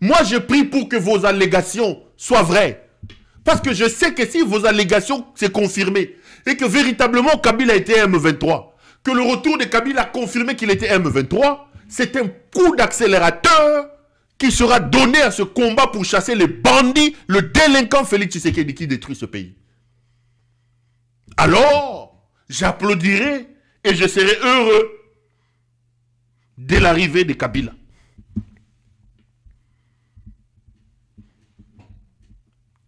Moi, je prie pour que vos allégations soient vraies. Parce que je sais que si vos allégations s'est confirmé et que véritablement Kabila était M23, que le retour de Kabila a confirmé qu'il était M23, c'est un coup d'accélérateur qui sera donné à ce combat pour chasser les bandits, le délinquant Félix Tshisekedi qui détruit ce pays. Alors, j'applaudirai et je serai heureux de l'arrivée de Kabila.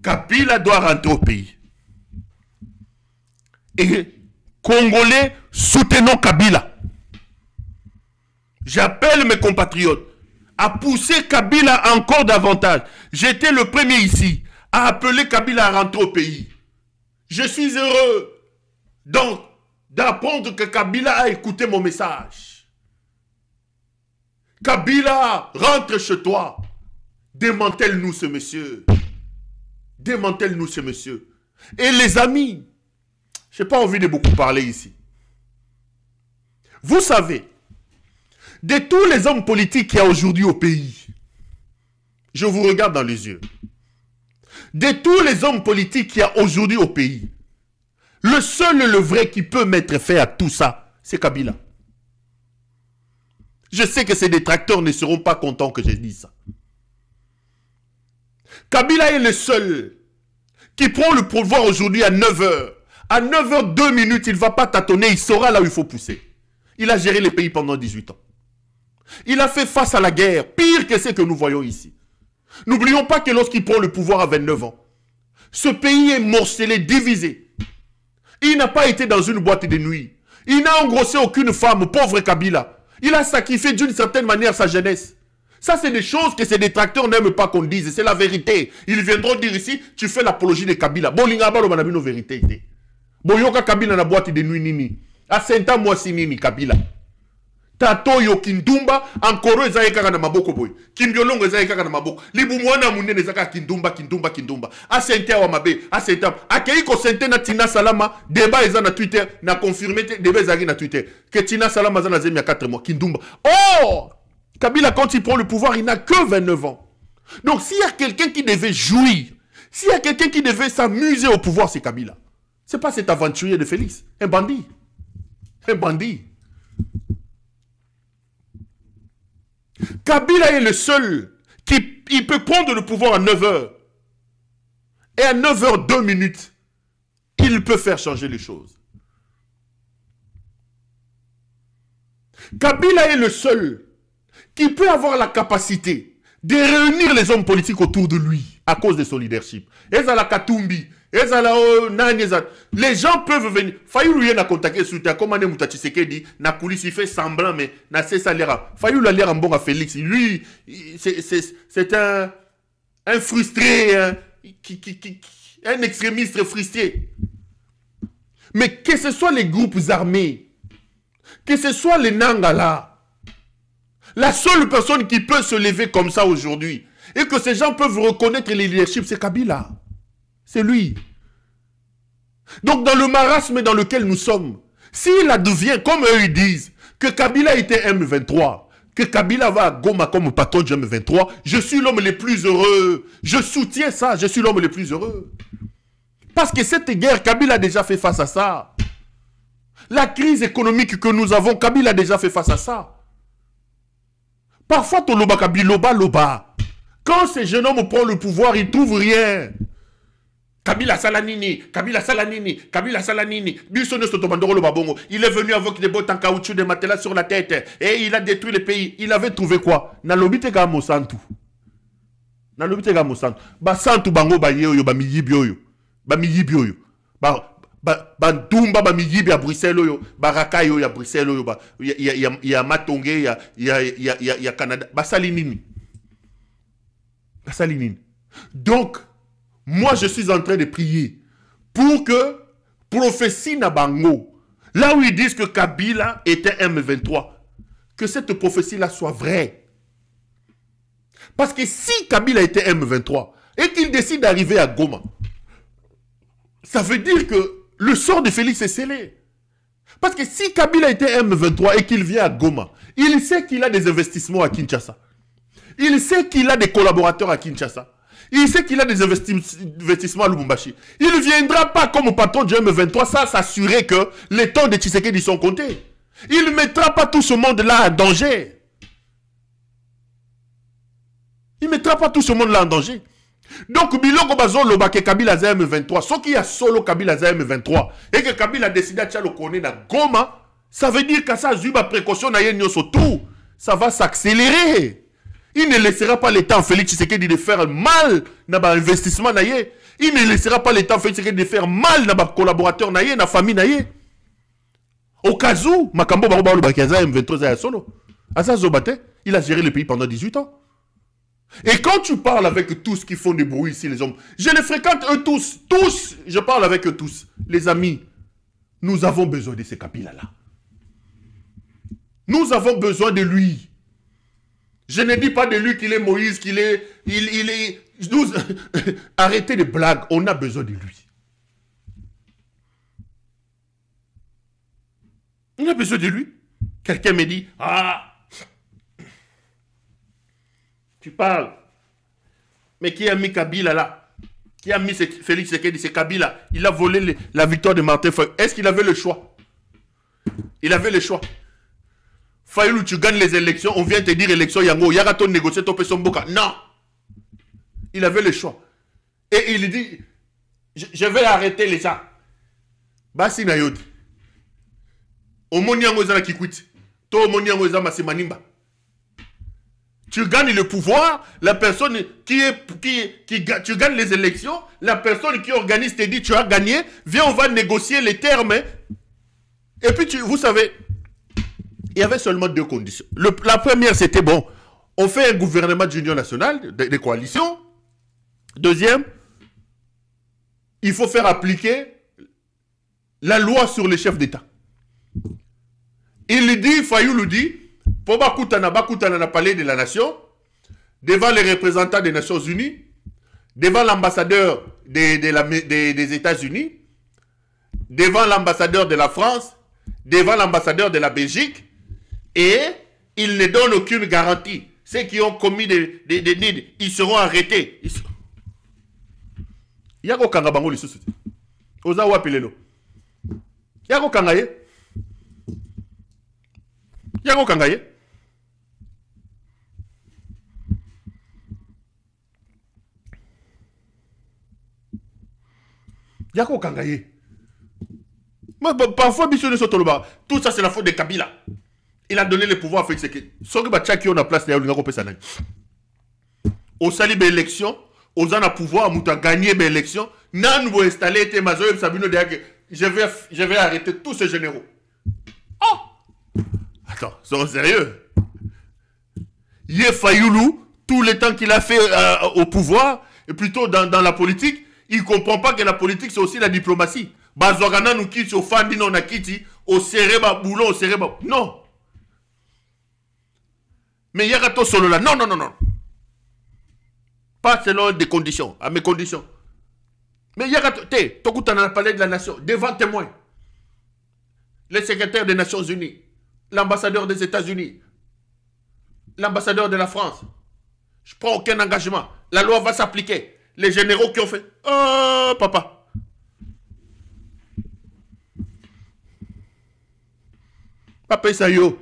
Kabila doit rentrer au pays. Et Congolais, soutenons Kabila. J'appelle mes compatriotes à pousser Kabila encore davantage. J'étais le premier ici à appeler Kabila à rentrer au pays. Je suis heureux donc d'apprendre que Kabila a écouté mon message. Kabila, rentre chez toi. Démantèle-nous ce monsieur. Démantèle-nous ce monsieur. Et les amis, je n'ai pas envie de beaucoup parler ici. Vous savez, de tous les hommes politiques qu'il y a aujourd'hui au pays, je vous regarde dans les yeux. De tous les hommes politiques qu'il y a aujourd'hui au pays, le seul et le vrai qui peut mettre fin à tout ça, c'est Kabila. Je sais que ces détracteurs ne seront pas contents que je dise ça. Kabila est le seul qui prend le pouvoir aujourd'hui à 9h. À 9h, 2 minutes, il ne va pas tâtonner, il saura là où il faut pousser. Il a géré les pays pendant 18 ans. Il a fait face à la guerre, pire que ce que nous voyons ici. N'oublions pas que lorsqu'il prend le pouvoir à 29 ans, ce pays est morcelé, divisé. Il n'a pas été dans une boîte de nuit. Il n'a engrossé aucune femme, pauvre Kabila. Il a sacrifié d'une certaine manière sa jeunesse. Ça, c'est des choses que ces détracteurs n'aiment pas qu'on dise. C'est la vérité. Ils viendront dire ici, tu fais l'apologie de Kabila. Bon, l'ingaba, on a vu nos vérités. Bon, yoka Kabila na boîte de nuit nini. A senta moi si nini Kabila. Tato yo kindumba, ankoro ezaye kaka na maboko boy. Kimbiolongo ezaye kaka na maboko. Libu mwana munene zaka kindumba. A senta wa mabe, a senta. Akei ko sente na Tina Salama, débat eza na Twitter, na confirmé débat ezaki na Twitter. Que Tina Salama zana zemi à 4 mois, kindumba. Oh! Kabila, quand il prend le pouvoir, il n'a que 29 ans. Donc, s'il y a quelqu'un qui devait jouir, s'il y a quelqu'un qui devait s'amuser au pouvoir, c'est Kabila. Ce n'est pas cet aventurier de Félix. Un bandit. Un bandit. Kabila est le seul qui peut prendre le pouvoir à 9h. Et à 9h, 2 minutes, il peut faire changer les choses. Kabila est le seul qui peut avoir la capacité de réunir les hommes politiques autour de lui à cause de son leadership. Ezala Katumbi, Ezala Nani, les gens peuvent venir. Fayulu n'a contacté Souta, comme Ane Moutatiseke dit, na coulisses, il fait semblant, mais na cessa l'era. Fayulu a l'air en bon à Félix. Lui, c'est un frustré, un extrémiste frustré. Mais que ce soit les groupes armés, que ce soit les Nangala, la seule personne qui peut se lever comme ça aujourd'hui et que ces gens peuvent reconnaître le leadership, c'est Kabila. C'est lui. Donc dans le marasme dans lequel nous sommes, s'il advient, comme eux ils disent, que Kabila était M23, que Kabila va à Goma comme patron de M23, je suis l'homme le plus heureux. Je soutiens ça, je suis l'homme le plus heureux. Parce que cette guerre, Kabila a déjà fait face à ça. La crise économique que nous avons, Kabila a déjà fait face à ça. Parfois, Toloba Kabiloba Loba. Quand ces jeunes hommes prennent le pouvoir, ils ne trouvent rien. Kabila Salanini, Kabila Salanini, Kabila Salanini. Il est venu avec des bottes en caoutchouc, des matelas sur la tête. Et il a détruit le pays. Il avait trouvé quoi? Nalobite Gamo Santu. Nalobite Gamo Santu. Ba Santu Bango Bayeyo, Bamiyibioyo. Bamiyibioyo. Bantumba Bamiyibi à Bruxelles, Barakayo à Bruxelles, il y a Matongé, il y a Canada. Basalinini. Basalinini. Donc, moi je suis en train de prier pour que prophétie Nabango, là où ils disent que Kabila était M23, que cette prophétie-là soit vraie. Parce que si Kabila était M23 et qu'il décide d'arriver à Goma, ça veut dire que le sort de Félix est scellé. Parce que si Kabila était M23 et qu'il vient à Goma, il sait qu'il a des investissements à Kinshasa. Il sait qu'il a des collaborateurs à Kinshasa. Il sait qu'il a des investissements à Lubumbashi. Il ne viendra pas comme patron du M23 sans s'assurer que les temps de Tshisekedi sont comptés. Il ne mettra pas tout ce monde-là en danger. Il ne mettra pas tout ce monde-là en danger. Donc, Biloko Bazo Lobake Kabila za M23, ce qui a solo Kabila za M23, et que Kabila a décidé de le connaître dans Goma, ça veut dire que ça a eu ma précaution tout. Ça va s'accélérer. Il ne laissera pas l'État en Félix Tshisekedi de faire mal dans l'investissement. Il ne laissera pas l'État en Félix Tshisekedi de faire mal dans les collaborateurs, dans la famille. Au cas où, Makambo Baroba Lobakaza M23 za solo. Asa Zobate, il a géré le pays pendant 18 ans. Et quand tu parles avec tous qui font des bruits ici, les hommes, je les fréquente eux tous, je parle avec eux tous. Les amis, nous avons besoin de ces Kabila-là. Nous avons besoin de lui. Je ne dis pas de lui qu'il est Moïse, qu'il est... Arrêtez les blagues, on a besoin de lui. On a besoin de lui. Quelqu'un me dit, ah, tu parles. Mais qui a mis Kabila là? Qui a mis Félix Tshisekedi? C'est Kabila. Il a volé la victoire de Martin Fayulu. Est-ce qu'il avait le choix? Il avait le choix. Fayulu, tu gagnes les élections, on vient te dire élection Yango, Yaraton négocier ton Pesomboka. Non. Il avait le choix. Et il dit, je vais arrêter les gens. Basi na yodi. Omoni yango za kikwiti. To omoni yango za masemanimba. Tu gagnes le pouvoir, la personne tu gagnes les élections, la personne qui organise te dit tu as gagné, viens on va négocier les termes. Et puis vous savez, il y avait seulement deux conditions. La première c'était bon, on fait un gouvernement d'union nationale, de coalition. Deuxième, il faut faire appliquer la loi sur les chefs d'État. Il dit, Fayulu dit, pour Bakutana na palais de la nation, devant les représentants des Nations Unies, devant l'ambassadeur des États-Unis, devant l'ambassadeur de la France, devant l'ambassadeur de la Belgique, et il ne donne aucune garantie. Ceux qui ont commis des nids, ils seront arrêtés. Yako Kangabango les sociétés. Ozawa Pilelo. Yako Kangaye. Yako Kangaye. Yako Kangaye. Parfois, Bissou de Sotoloba, tout ça c'est la faute de Kabila. Il a donné le pouvoir à Félix Tshisekedi. Soki Bachaki on a place là, au sali l'élection, aux ans à pouvoir, on a gagné l'élection. Nan vous installer tes mazoïs, Sabino de je vais arrêter tous ces généraux. Oh! Attends, sont sérieux? Yé Fayulu, tout le temps qu'il a fait au pouvoir, et plutôt dans la politique, il ne comprend pas que la politique c'est aussi la diplomatie. Bazogana nous quitte au fandi non akiti, au sereba boulot, au sereba. Non! Mais Yagato solo là, non. Pas selon des conditions, à mes conditions. Mais Yagato, Tokutana a parlé de la nation, devant témoin. Le secrétaire des Nations Unies, l'ambassadeur des États-Unis, l'ambassadeur de la France. Je prends aucun engagement. La loi va s'appliquer. Les généraux qui ont fait, oh papa. Papa Sayo.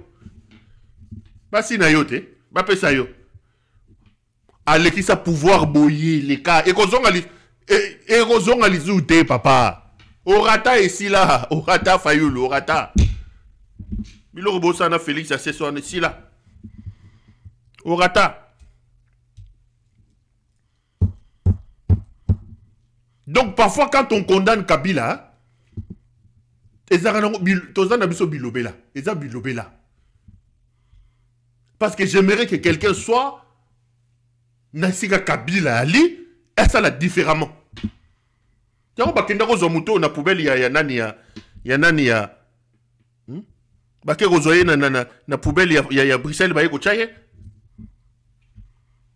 Basi na yote, Bapé Sayo. Allez qui ça pouvoir boyer les cas. Et qu'on a les outils, papa. Orata ici là, Orata Fayulu, Orata. Bilo Bosana Félix a son ici là. Orata. Donc parfois quand on condamne Kabila, parce que j'aimerais que quelqu'un soit Nassika Kabila Ali, et ça là différemment. Tiens, bakenda ko zomuto na poubelle ya nani ya Bake rozoye na poubelle ya Bruxelles ba yeko chaye.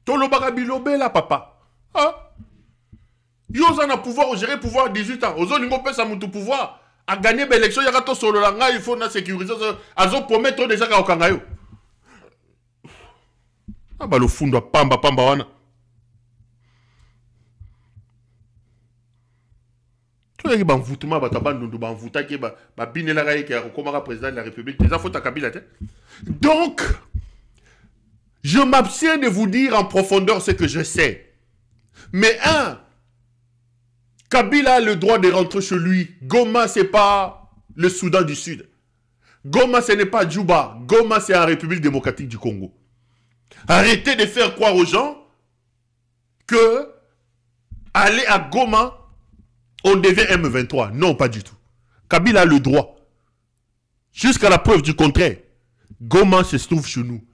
Tolo baka bilobela papa. Ah. Yo za na pouvoir gérer pouvoir 18 ans. Ozo ningo pesa mutu pouvoir a gagner l'élection ya kato solo la nga il faut na sécuriser azo promettre déjà ka okanga yo. Ah bah le fundo pamba pamba wana. Tu as banvoutuma batabandu banvouta qui ba binela gaye qui a comme président de la République. Les infos ta Kabila té. Donc je m'abstiens de vous dire en profondeur ce que je sais. Mais Kabila a le droit de rentrer chez lui. Goma, c'est pas le Soudan du Sud. Goma, ce n'est pas Djouba. Goma, c'est la République démocratique du Congo. Arrêtez de faire croire aux gens que aller à Goma, on devient M23. Non, pas du tout. Kabila a le droit. Jusqu'à la preuve du contraire. Goma se trouve chez nous.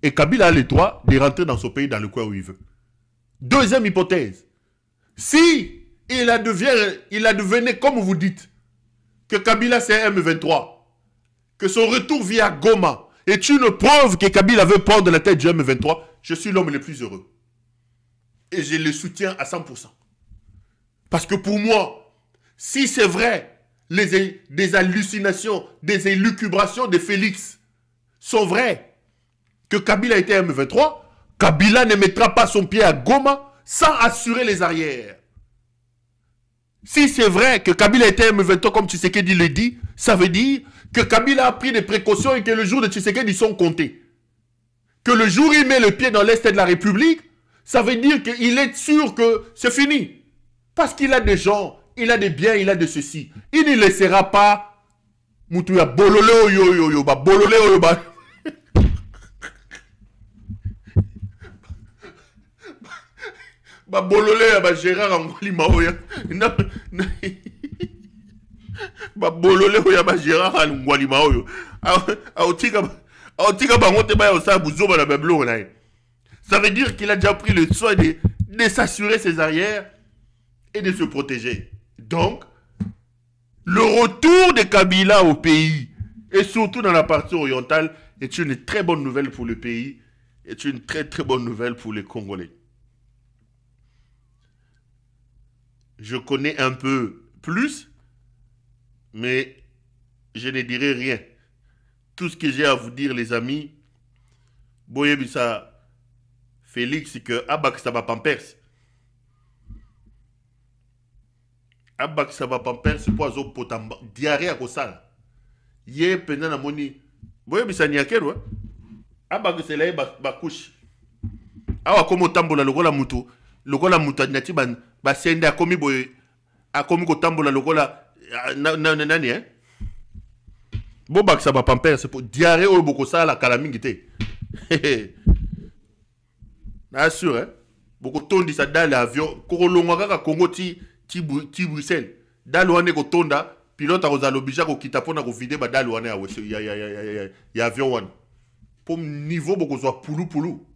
Et Kabila a le droit de rentrer dans son pays dans le coin où il veut. Deuxième hypothèse. Si il a devenu, comme vous dites, que Kabila c'est M23, que son retour via Goma est une preuve que Kabila veut prendre la tête du M23, je suis l'homme le plus heureux. Et je le soutiens à 100%. Parce que pour moi, si c'est vrai, des hallucinations, des élucubrations de Félix sont vraies, que Kabila était M23, Kabila ne mettra pas son pied à Goma sans assurer les arrières. Si c'est vrai que Kabila était M23 comme Tshisekedi le dit, ça veut dire que Kabila a pris des précautions et que le jour de Tshisekedi, ils sont comptés. Que le jour où il met le pied dans l'Est de la République, ça veut dire qu'il est sûr que c'est fini. Parce qu'il a des gens, il a des biens, il a de ceci. Il ne laissera pas Moutouya bolole oyo ba bolole oyo ba ba bolole ba Gérard Angoli Maoya. Ba bolole oya ba Gérard Angoli Maoya. Aotika bangote ba yosa buzoba na bablo na. Ça veut dire qu'il a déjà pris le soin de s'assurer ses arrières et de se protéger. Donc, le retour de Kabila au pays, et surtout dans la partie orientale, est une très bonne nouvelle pour le pays, est une très très bonne nouvelle pour les Congolais. Je connais un peu plus, mais je ne dirai rien. Tout ce que j'ai à vous dire, les amis, Boyebisa, Félix, c'est que Abak Saba Pampers. Abak Saba Pampers, c'est pas un potamba. Diarrhée à Kosala. Yé, pendant la moni. Boyebisa Niakel, ouais. Abak c'est là, couche. Awa komo tambola lokola mutu. Lokola mutu nyati ba sende akomi boye. Akomi ko tambola lokola nani hein. Bobak Saba Pampers, c'est pour diarrhée au bokosala kalamingite. Assure, hein? Beaucoup de temps, ça dans l'avion. Korolonga kaka Congo ti Bruxelles. Dans l'ouane ko tonda, pilote a osé l'obligé ko kitapona ko vider ba dans l'ouane a avion one. Pour niveau beaucoup soit poulou.